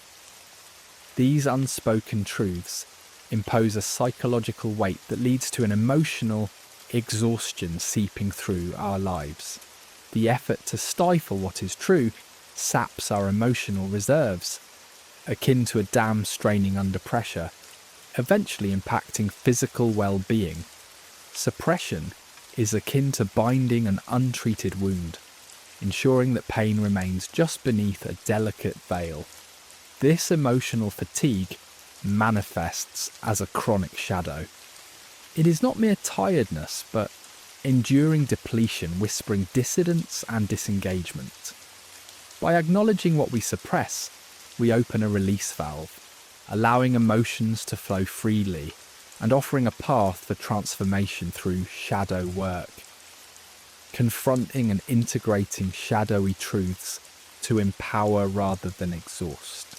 These unspoken truths impose a psychological weight that leads to an emotional exhaustion seeping through our lives. The effort to stifle what is true saps our emotional reserves, akin to a dam straining under pressure, eventually impacting physical well-being. Suppression is akin to binding an untreated wound, ensuring that pain remains just beneath a delicate veil. This emotional fatigue manifests as a chronic shadow. It is not mere tiredness, but enduring depletion whispering dissidence and disengagement. By acknowledging what we suppress, we open a release valve, allowing emotions to flow freely and offering a path for transformation through shadow work. Confronting and integrating shadowy truths to empower rather than exhaust.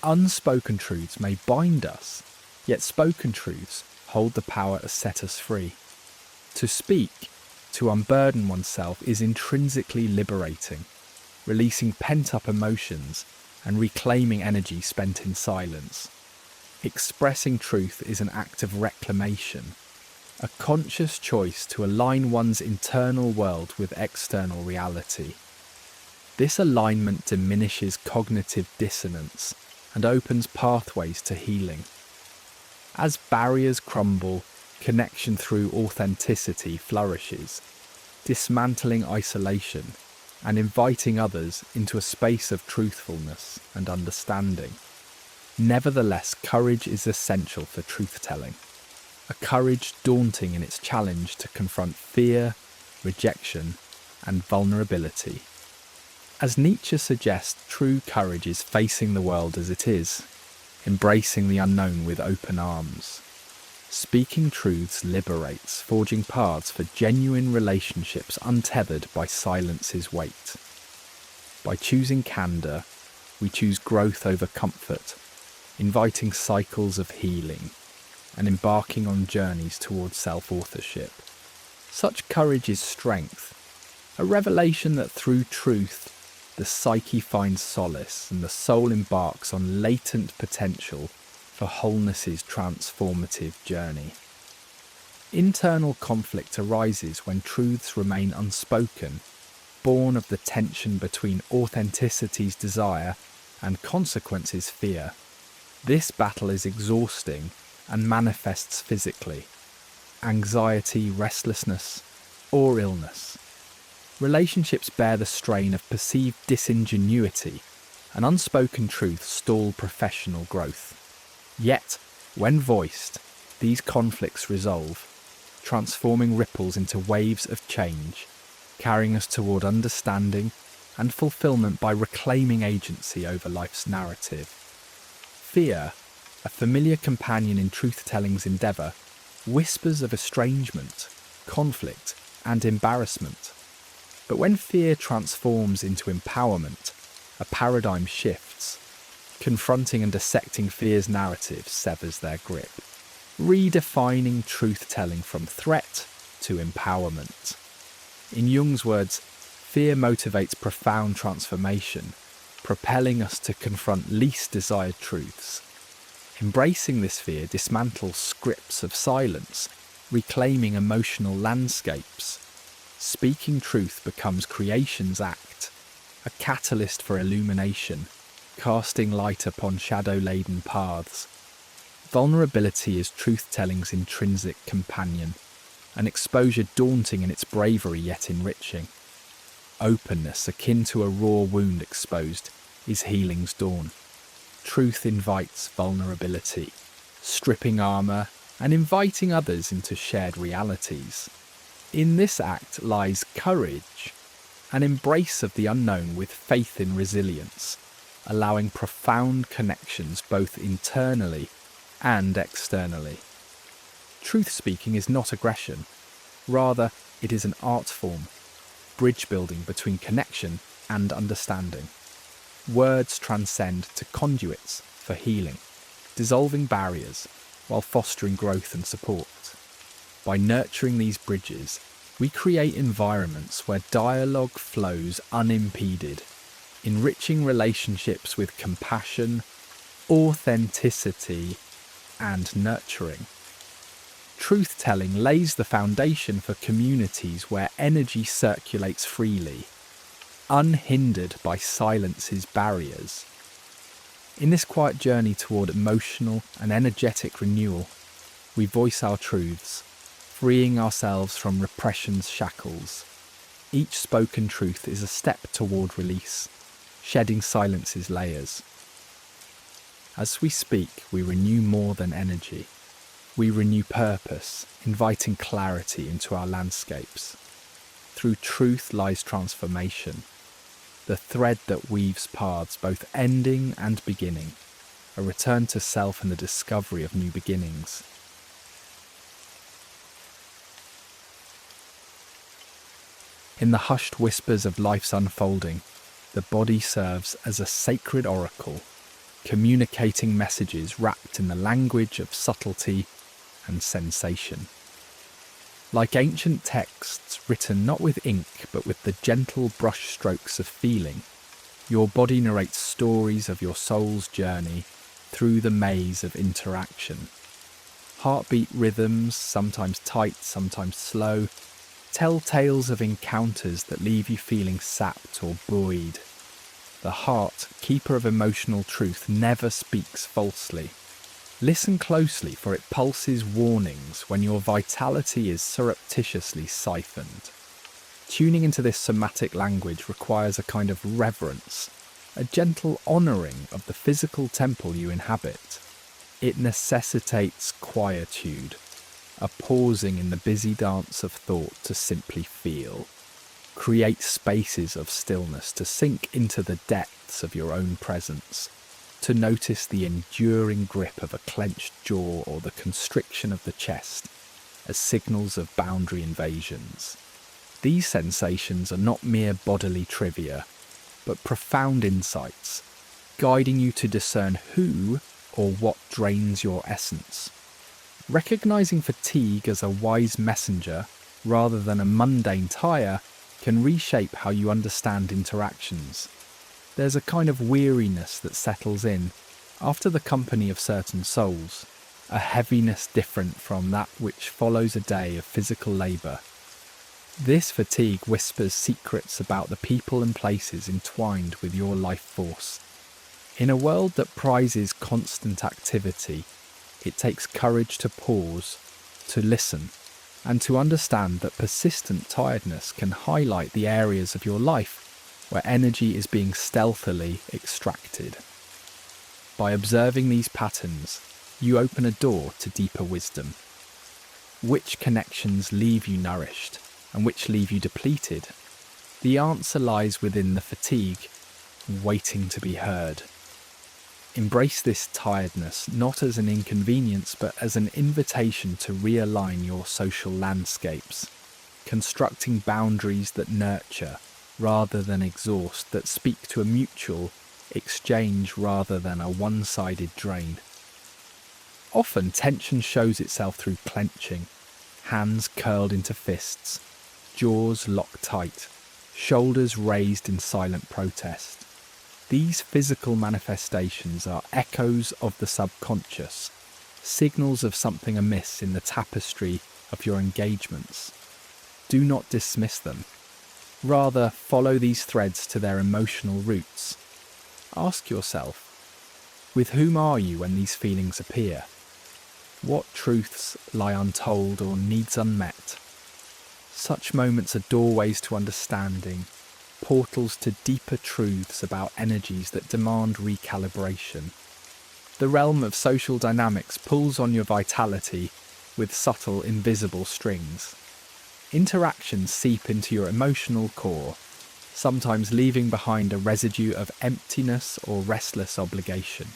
Unspoken truths may bind us, yet spoken truths hold the power to set us free. To speak, to unburden oneself, is intrinsically liberating, releasing pent-up emotions and reclaiming energy spent in silence. Expressing truth is an act of reclamation, a conscious choice to align one's internal world with external reality. This alignment diminishes cognitive dissonance and opens pathways to healing. As barriers crumble, connection through authenticity flourishes, dismantling isolation and inviting others into a space of truthfulness and understanding. Nevertheless, courage is essential for truth-telling, a courage daunting in its challenge to confront fear, rejection, and vulnerability. As Nietzsche suggests, true courage is facing the world as it is, embracing the unknown with open arms. Speaking truths liberates, forging paths for genuine relationships untethered by silence's weight. By choosing candour, we choose growth over comfort, inviting cycles of healing, and embarking on journeys towards self-authorship. Such courage is strength, a revelation that through truth, the psyche finds solace and the soul embarks on latent potential for wholeness's transformative journey. Internal conflict arises when truths remain unspoken, born of the tension between authenticity's desire and consequence's fear. This battle is exhausting and manifests physically: anxiety, restlessness, or illness. Relationships bear the strain of perceived disingenuity, and unspoken truths stall professional growth. Yet, when voiced, these conflicts resolve, transforming ripples into waves of change, carrying us toward understanding and fulfillment by reclaiming agency over life's narrative. Fear, a familiar companion in truth-telling's endeavour, whispers of estrangement, conflict, and embarrassment. But when fear transforms into empowerment, a paradigm shifts. Confronting and dissecting fear's narrative severs their grip, redefining truth-telling from threat to empowerment. In Jung's words, fear motivates profound transformation, propelling us to confront least desired truths. Embracing this fear dismantles scripts of silence, reclaiming emotional landscapes. Speaking truth becomes creation's act, a catalyst for illumination, casting light upon shadow-laden paths. Vulnerability is truth-telling's intrinsic companion, an exposure daunting in its bravery yet enriching. Openness, akin to a raw wound exposed, is healing's dawn. Truth invites vulnerability, stripping armour and inviting others into shared realities. In this act lies courage, an embrace of the unknown with faith in resilience, allowing profound connections both internally and externally. Truth-speaking is not aggression. Rather, it is an art form, bridge building between connection and understanding. Words transcend to conduits for healing, dissolving barriers while fostering growth and support. By nurturing these bridges, we create environments where dialogue flows unimpeded, enriching relationships with compassion, authenticity, and nurturing. Truth-telling lays the foundation for communities where energy circulates freely, unhindered by silence's barriers. In this quiet journey toward emotional and energetic renewal, we voice our truths, freeing ourselves from repression's shackles. Each spoken truth is a step toward release, shedding silence's layers. As we speak, we renew more than energy. We renew purpose, inviting clarity into our landscapes. Through truth lies transformation, the thread that weaves paths both ending and beginning, a return to self and the discovery of new beginnings. In the hushed whispers of life's unfolding, the body serves as a sacred oracle, communicating messages wrapped in the language of subtlety and sensation. Like ancient texts written not with ink but with the gentle brushstrokes of feeling, Your body narrates stories of your soul's journey through the maze of interaction. Heartbeat rhythms, sometimes tight, sometimes slow, tell tales of encounters that leave you feeling sapped or buoyed. The heart, keeper of emotional truth, never speaks falsely. Listen closely, for it pulses warnings when your vitality is surreptitiously siphoned. Tuning into this somatic language requires a kind of reverence, a gentle honouring of the physical temple you inhabit. It necessitates quietude, a pausing in the busy dance of thought to simply feel. Create spaces of stillness to sink into the depths of your own presence, to notice the enduring grip of a clenched jaw or the constriction of the chest as signals of boundary invasions. These sensations are not mere bodily trivia, but profound insights, guiding you to discern who or what drains your essence. Recognizing fatigue as a wise messenger rather than a mundane tire can reshape how you understand interactions. There's a kind of weariness that settles in after the company of certain souls, a heaviness different from that which follows a day of physical labour. This fatigue whispers secrets about the people and places entwined with your life force. In a world that prizes constant activity, it takes courage to pause, to listen, and to understand that persistent tiredness can highlight the areas of your life where energy is being stealthily extracted. By observing these patterns, you open a door to deeper wisdom. Which connections leave you nourished, and which leave you depleted? The answer lies within the fatigue, waiting to be heard. Embrace this tiredness not as an inconvenience but as an invitation to realign your social landscapes, constructing boundaries that nurture rather than exhaust, that speak to a mutual exchange rather than a one-sided drain. Often tension shows itself through clenching, hands curled into fists, jaws locked tight, shoulders raised in silent protest. These physical manifestations are echoes of the subconscious, signals of something amiss in the tapestry of your engagements. Do not dismiss them. Rather, follow these threads to their emotional roots. Ask yourself, with whom are you when these feelings appear? What truths lie untold or needs unmet? Such moments are doorways to understanding, portals to deeper truths about energies that demand recalibration. The realm of social dynamics pulls on your vitality with subtle, invisible strings. Interactions seep into your emotional core, sometimes leaving behind a residue of emptiness or restless obligation.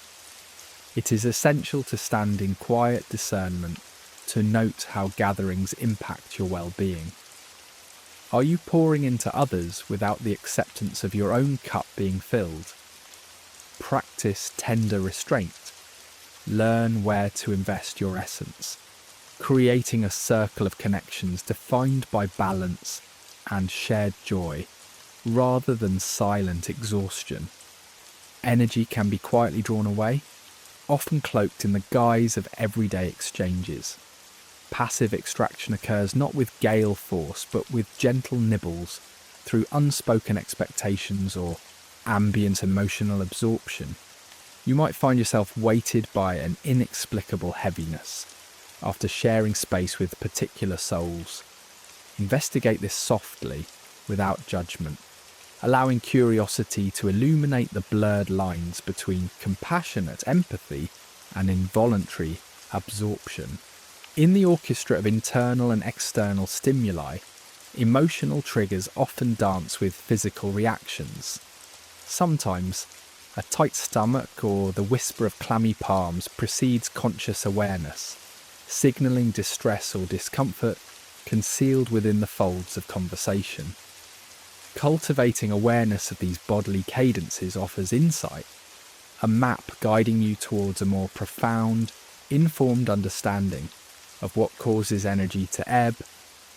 It is essential to stand in quiet discernment to note how gatherings impact your well-being. Are you pouring into others without the acceptance of your own cup being filled? Practice tender restraint. Learn where to invest your essence, creating a circle of connections defined by balance and shared joy, rather than silent exhaustion. Energy can be quietly drawn away, often cloaked in the guise of everyday exchanges. Passive extraction occurs not with gale force, but with gentle nibbles through unspoken expectations or ambient emotional absorption. You might find yourself weighted by an inexplicable heaviness after sharing space with particular souls. Investigate this softly, without judgment, allowing curiosity to illuminate the blurred lines between compassionate empathy and involuntary absorption. In the orchestra of internal and external stimuli, emotional triggers often dance with physical reactions. Sometimes, a tight stomach or the whisper of clammy palms precedes conscious awareness, signalling distress or discomfort concealed within the folds of conversation. Cultivating awareness of these bodily cadences offers insight, a map guiding you towards a more profound, informed understanding of what causes energy to ebb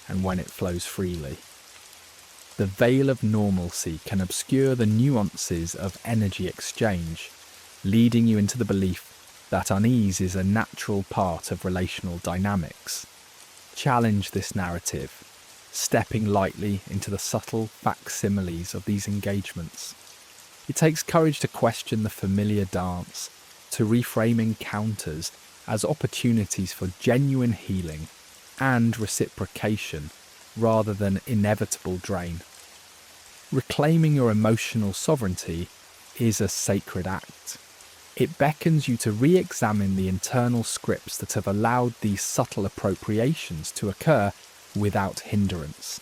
and when it flows freely. the veil of normalcy can obscure the nuances of energy exchange, leading you into the belief that unease is a natural part of relational dynamics. Challenge this narrative, stepping lightly into the subtle facsimiles of these engagements. It takes courage to question the familiar dance, to reframe encounters as opportunities for genuine healing and reciprocation rather than inevitable drain. Reclaiming your emotional sovereignty is a sacred act. It beckons you to re-examine the internal scripts that have allowed these subtle appropriations to occur without hindrance.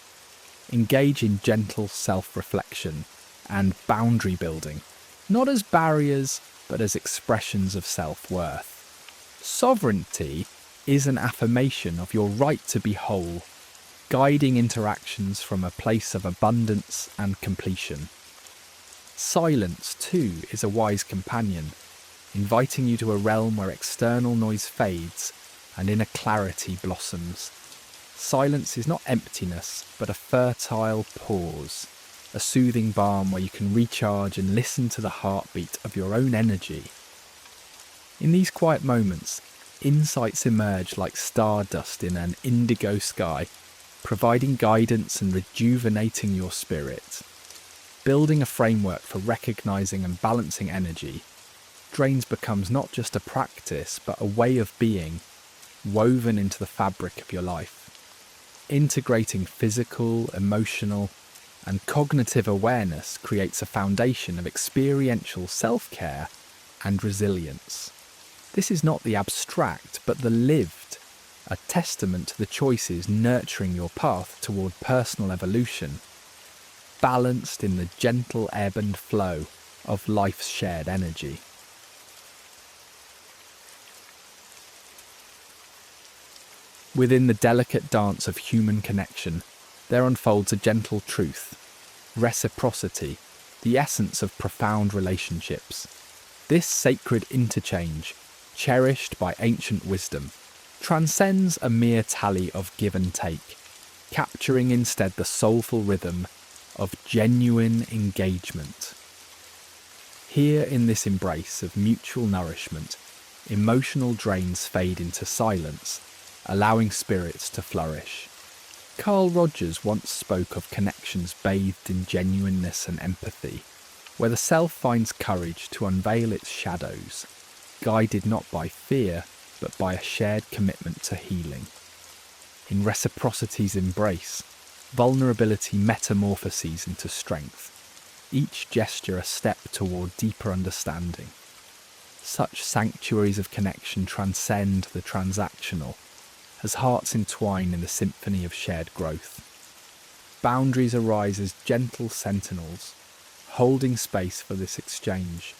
Engage in gentle self-reflection and boundary building, not as barriers, but as expressions of self-worth. Sovereignty is an affirmation of your right to be whole, guiding interactions from a place of abundance and completion. Silence, too, is a wise companion, inviting you to a realm where external noise fades and inner clarity blossoms. Silence is not emptiness, but a fertile pause, a soothing balm where you can recharge and listen to the heartbeat of your own energy. In these quiet moments, insights emerge like stardust in an indigo sky, providing guidance and rejuvenating your spirit. Building a framework for recognizing and balancing energy, Drains becomes not just a practice, but a way of being, woven into the fabric of your life. Integrating physical, emotional, and cognitive awareness creates a foundation of experiential self-care and resilience. This is not the abstract, but the lived, a testament to the choices nurturing your path toward personal evolution, balanced in the gentle ebb and flow of life's shared energy. Within the delicate dance of human connection, there unfolds a gentle truth, reciprocity, the essence of profound relationships. This sacred interchange, cherished by ancient wisdom, transcends a mere tally of give and take, capturing instead the soulful rhythm of genuine engagement. Here in this embrace of mutual nourishment, emotional drains fade into silence, allowing spirits to flourish. Carl Rogers once spoke of connections bathed in genuineness and empathy, where the self finds courage to unveil its shadows, guided not by fear, but by a shared commitment to healing. In reciprocity's embrace, vulnerability metamorphoses into strength, each gesture a step toward deeper understanding. Such sanctuaries of connection transcend the transactional, as hearts entwine in the symphony of shared growth. Boundaries arise as gentle sentinels, holding space for this exchange.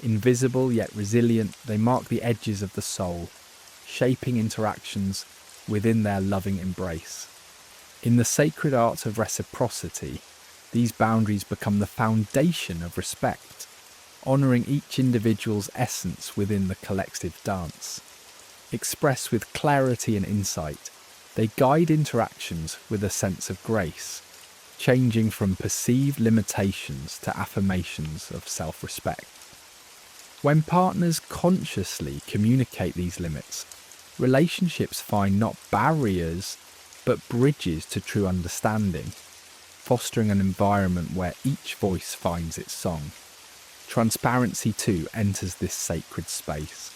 Invisible yet resilient, they mark the edges of the soul, shaping interactions within their loving embrace. In the sacred art of reciprocity, these boundaries become the foundation of respect, honouring each individual's essence within the collective dance. Expressed with clarity and insight, they guide interactions with a sense of grace, changing from perceived limitations to affirmations of self-respect. When partners consciously communicate these limits, relationships find not barriers, but bridges to true understanding, fostering an environment where each voice finds its song. Transparency too enters this sacred space,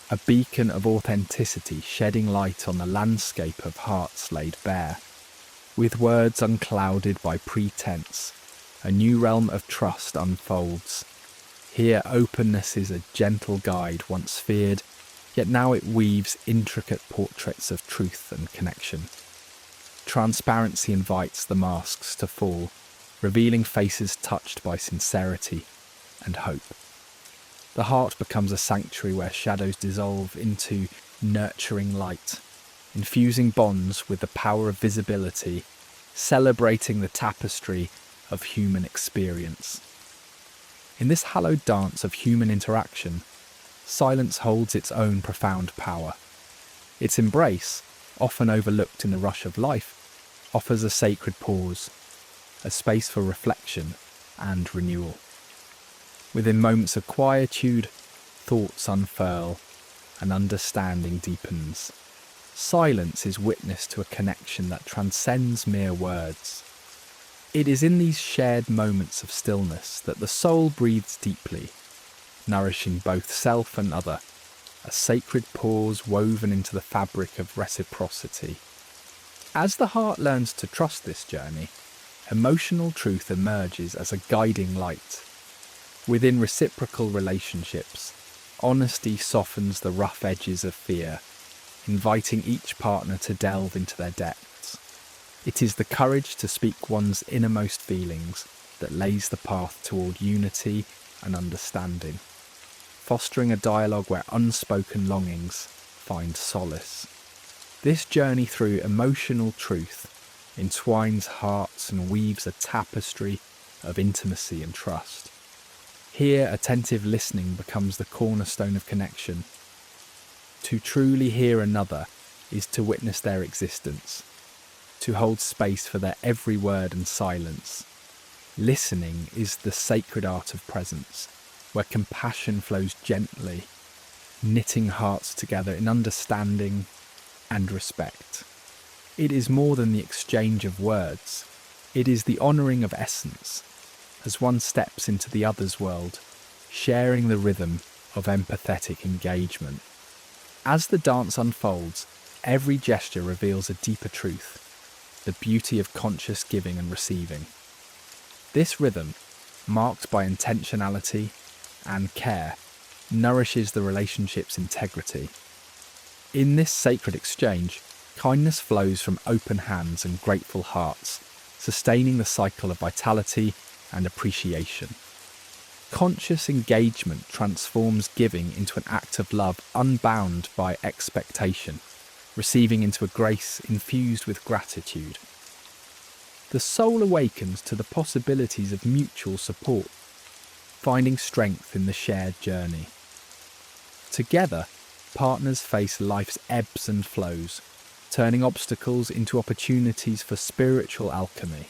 a beacon of authenticity shedding light on the landscape of hearts laid bare. With words unclouded by pretense, a new realm of trust unfolds. Here openness is a gentle guide once feared, yet now it weaves intricate portraits of truth and connection. Transparency invites the masks to fall, revealing faces touched by sincerity and hope. The heart becomes a sanctuary where shadows dissolve into nurturing light, infusing bonds with the power of visibility, celebrating the tapestry of human experience. In this hallowed dance of human interaction, silence holds its own profound power. Its embrace, often overlooked in the rush of life, offers a sacred pause, a space for reflection and renewal. Within moments of quietude, thoughts unfurl and understanding deepens. Silence is witness to a connection that transcends mere words. It is in these shared moments of stillness that the soul breathes deeply, nourishing both self and other, a sacred pause woven into the fabric of reciprocity. As the heart learns to trust this journey, emotional truth emerges as a guiding light. Within reciprocal relationships, honesty softens the rough edges of fear, inviting each partner to delve into their depths. It is the courage to speak one's innermost feelings that lays the path toward unity and understanding, fostering a dialogue where unspoken longings find solace. This journey through emotional truth entwines hearts and weaves a tapestry of intimacy and trust. Here, attentive listening becomes the cornerstone of connection. To truly hear another is to witness their existence, to hold space for their every word and silence. Listening is the sacred art of presence, where compassion flows gently, knitting hearts together in understanding and respect. It is more than the exchange of words. It is the honouring of essence, as one steps into the other's world, sharing the rhythm of empathetic engagement. As the dance unfolds, every gesture reveals a deeper truth, the beauty of conscious giving and receiving. This rhythm, marked by intentionality and care, nourishes the relationship's integrity. In this sacred exchange, kindness flows from open hands and grateful hearts, sustaining the cycle of vitality and appreciation. Conscious engagement transforms giving into an act of love unbound by expectation, receiving into a grace infused with gratitude. The soul awakens to the possibilities of mutual support, finding strength in the shared journey. Together, partners face life's ebbs and flows, turning obstacles into opportunities for spiritual alchemy.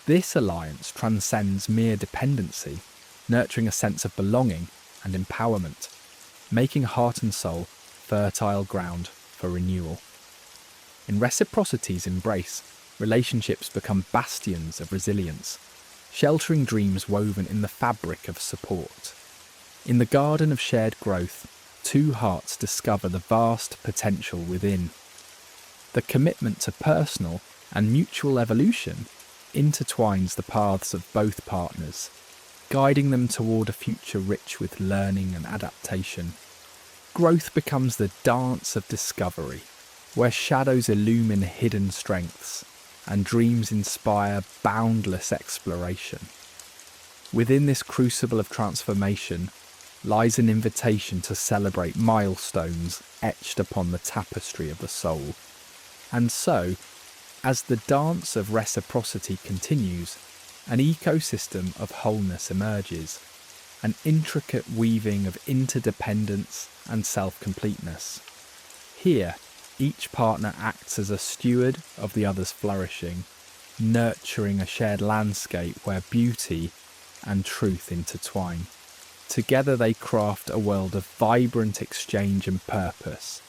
This alliance transcends mere dependency, nurturing a sense of belonging and empowerment, making heart and soul fertile ground for renewal. In reciprocity's embrace, relationships become bastions of resilience, sheltering dreams woven in the fabric of support. In the garden of shared growth, two hearts discover the vast potential within. The commitment to personal and mutual evolution intertwines the paths of both partners, guiding them toward a future rich with learning and adaptation. Growth becomes the dance of discovery, where shadows illumine hidden strengths and dreams inspire boundless exploration. Within this crucible of transformation lies an invitation to celebrate milestones etched upon the tapestry of the soul. And so, as the dance of reciprocity continues, an ecosystem of wholeness emerges, an intricate weaving of interdependence and self-completeness. Here, each partner acts as a steward of the other's flourishing, nurturing a shared landscape where beauty and truth intertwine. Together they craft a world of vibrant exchange and purpose,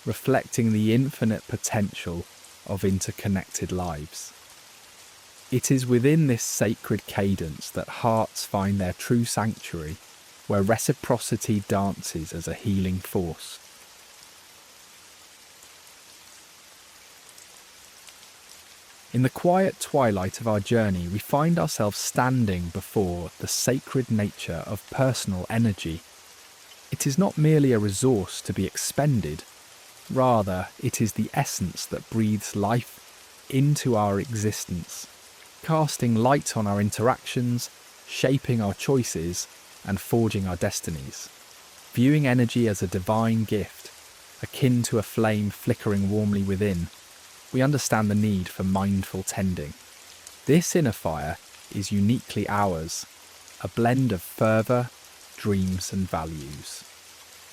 reflecting the infinite potential of interconnected lives. It is within this sacred cadence that hearts find their true sanctuary, where reciprocity dances as a healing force. In the quiet twilight of our journey, we find ourselves standing before the sacred nature of personal energy. It is not merely a resource to be expended, rather it is the essence that breathes life into our existence, casting light on our interactions, shaping our choices, and forging our destinies. Viewing energy as a divine gift, akin to a flame flickering warmly within, we understand the need for mindful tending. This inner fire is uniquely ours, a blend of fervour, dreams and values.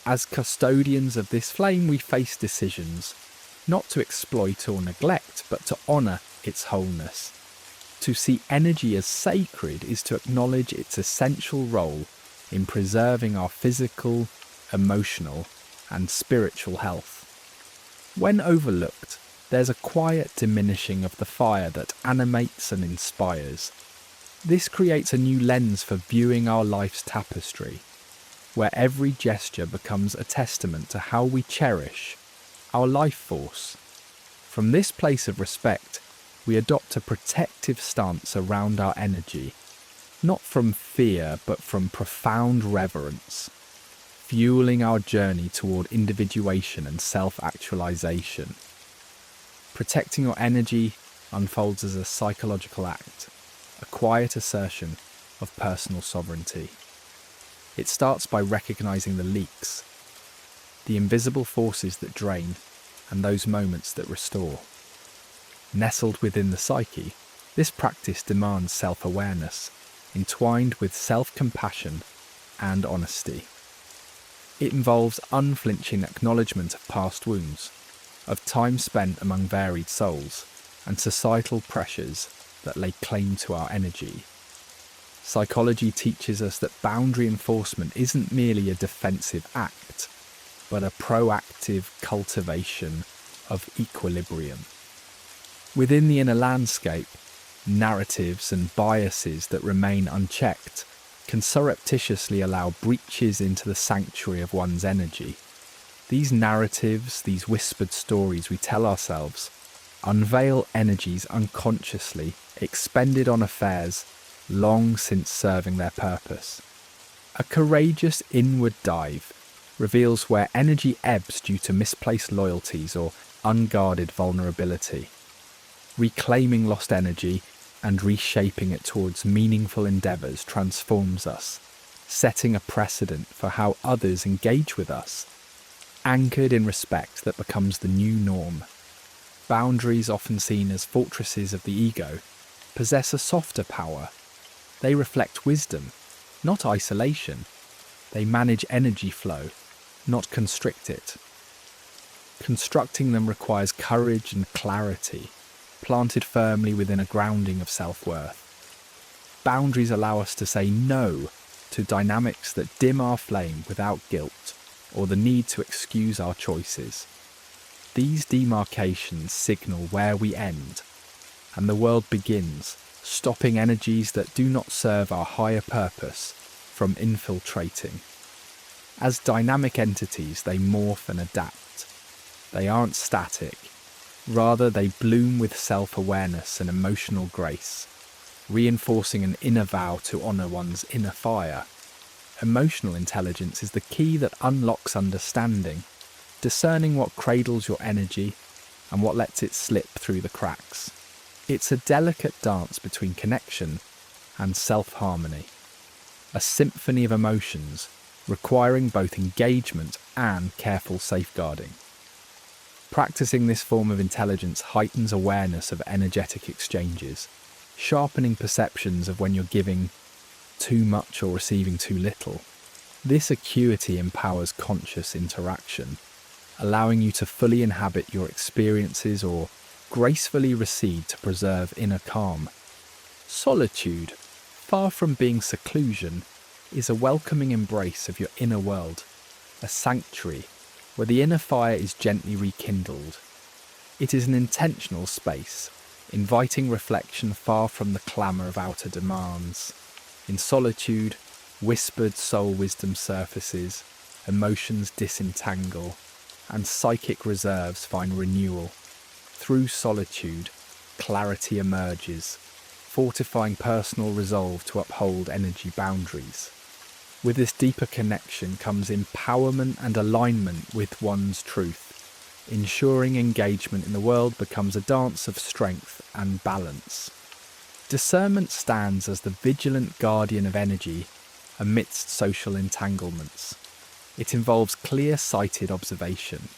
As custodians of this flame, we face decisions, not to exploit or neglect, but to honour its wholeness. To see energy as sacred is to acknowledge its essential role in preserving our physical, emotional, and spiritual health. When overlooked, there's a quiet diminishing of the fire that animates and inspires. This creates a new lens for viewing our life's tapestry, where every gesture becomes a testament to how we cherish our life force. From this place of respect, we adopt a protective stance around our energy, not from fear but from profound reverence, fueling our journey toward individuation and self-actualization. Protecting your energy unfolds as a psychological act, a quiet assertion of personal sovereignty. It starts by recognizing the leaks, the invisible forces that drain, and those moments that restore. Nestled within the psyche, this practice demands self-awareness, entwined with self-compassion and honesty. It involves unflinching acknowledgement of past wounds, of time spent among varied souls, and societal pressures that lay claim to our energy. Psychology teaches us that boundary enforcement isn't merely a defensive act, but a proactive cultivation of equilibrium. Within the inner landscape, narratives and biases that remain unchecked can surreptitiously allow breaches into the sanctuary of one's energy. These narratives, these whispered stories we tell ourselves, unveil energies unconsciously expended on affairs long since serving their purpose. A courageous inward dive reveals where energy ebbs due to misplaced loyalties or unguarded vulnerability. Reclaiming lost energy and reshaping it towards meaningful endeavours transforms us, setting a precedent for how others engage with us, anchored in respect that becomes the new norm. Boundaries, often seen as fortresses of the ego, possess a softer power. They reflect wisdom, not isolation. They manage energy flow, not constrict it. Constructing them requires courage and clarity, planted firmly within a grounding of self-worth. Boundaries allow us to say no to dynamics that dim our flame without guilt or the need to excuse our choices. These demarcations signal where we end, and the world begins, stopping energies that do not serve our higher purpose from infiltrating. As dynamic entities, they morph and adapt. They aren't static. Rather, they bloom with self-awareness and emotional grace, reinforcing an inner vow to honour one's inner fire. Emotional intelligence is the key that unlocks understanding, discerning what cradles your energy and what lets it slip through the cracks. It's a delicate dance between connection and self-harmony, a symphony of emotions requiring both engagement and careful safeguarding. Practicing this form of intelligence heightens awareness of energetic exchanges, sharpening perceptions of when you're giving too much or receiving too little. This acuity empowers conscious interaction, allowing you to fully inhabit your experiences or gracefully recede to preserve inner calm. Solitude, far from being seclusion, is a welcoming embrace of your inner world, a sanctuary where the inner fire is gently rekindled. It is an intentional space, inviting reflection far from the clamour of outer demands. In solitude, whispered soul wisdom surfaces, emotions disentangle, and psychic reserves find renewal. Through solitude, clarity emerges, fortifying personal resolve to uphold energy boundaries. With this deeper connection comes empowerment and alignment with one's truth, ensuring engagement in the world becomes a dance of strength and balance. Discernment stands as the vigilant guardian of energy amidst social entanglements. It involves clear-sighted observation,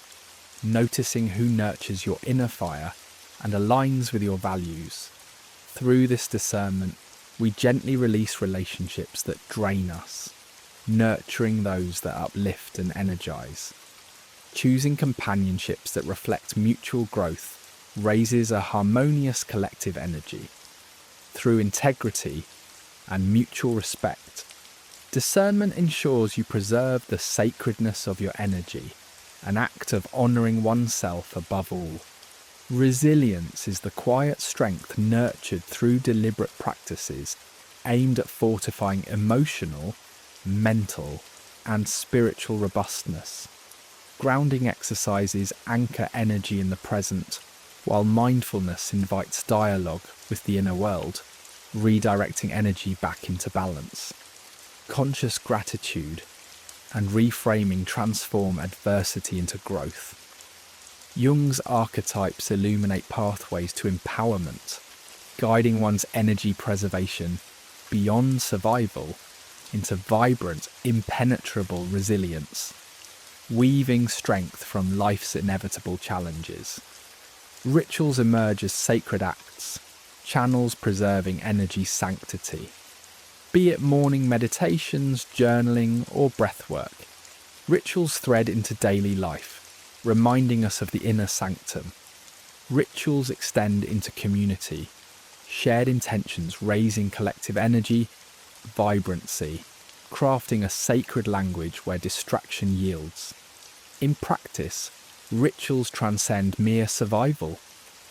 noticing who nurtures your inner fire and aligns with your values. Through this discernment, we gently release relationships that drain us, nurturing those that uplift and energize. Choosing companionships that reflect mutual growth raises a harmonious collective energy. through integrity and mutual respect. Discernment ensures you preserve the sacredness of your energy, an act of honouring oneself above all. Resilience is the quiet strength nurtured through deliberate practices aimed at fortifying emotional, mental, and spiritual robustness. Grounding exercises anchor energy in the present, while mindfulness invites dialogue with the inner world, redirecting energy back into balance. Conscious gratitude and reframing transform adversity into growth. Jung's archetypes illuminate pathways to empowerment, guiding one's energy preservation beyond survival into vibrant, impenetrable resilience, weaving strength from life's inevitable challenges. Rituals emerge as sacred acts, channels preserving energy sanctity. Be it morning meditations, journaling, or breathwork, rituals thread into daily life, reminding us of the inner sanctum. Rituals extend into community, shared intentions raising collective energy, vibrancy, crafting a sacred language where distraction yields. In practice, rituals transcend mere survival,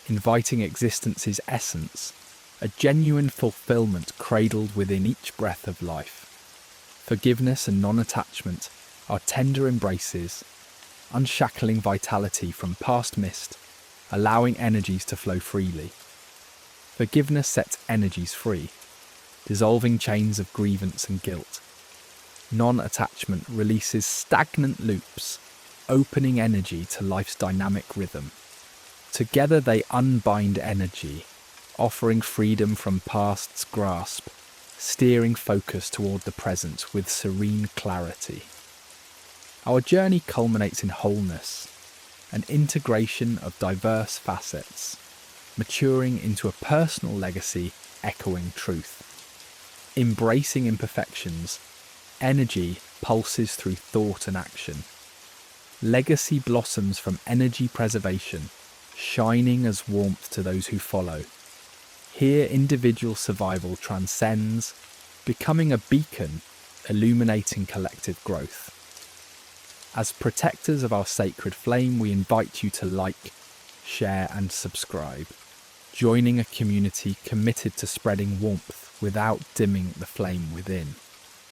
inviting existence's essence, a genuine fulfillment cradled within each breath of life. Forgiveness and non-attachment are tender embraces, unshackling vitality from past mist, allowing energies to flow freely. Forgiveness sets energies free, dissolving chains of grievance and guilt. Non-attachment releases stagnant loops, opening energy to life's dynamic rhythm. Together they unbind energy, offering freedom from past's grasp, steering focus toward the present with serene clarity. Our journey culminates in wholeness, an integration of diverse facets, maturing into a personal legacy echoing truth. Embracing imperfections, energy pulses through thought and action. Legacy blossoms from energy preservation, shining as warmth to those who follow. Here individual survival transcends, becoming a beacon, illuminating collective growth. As protectors of our sacred flame, we invite you to like, share and subscribe, joining a community committed to spreading warmth without dimming the flame within.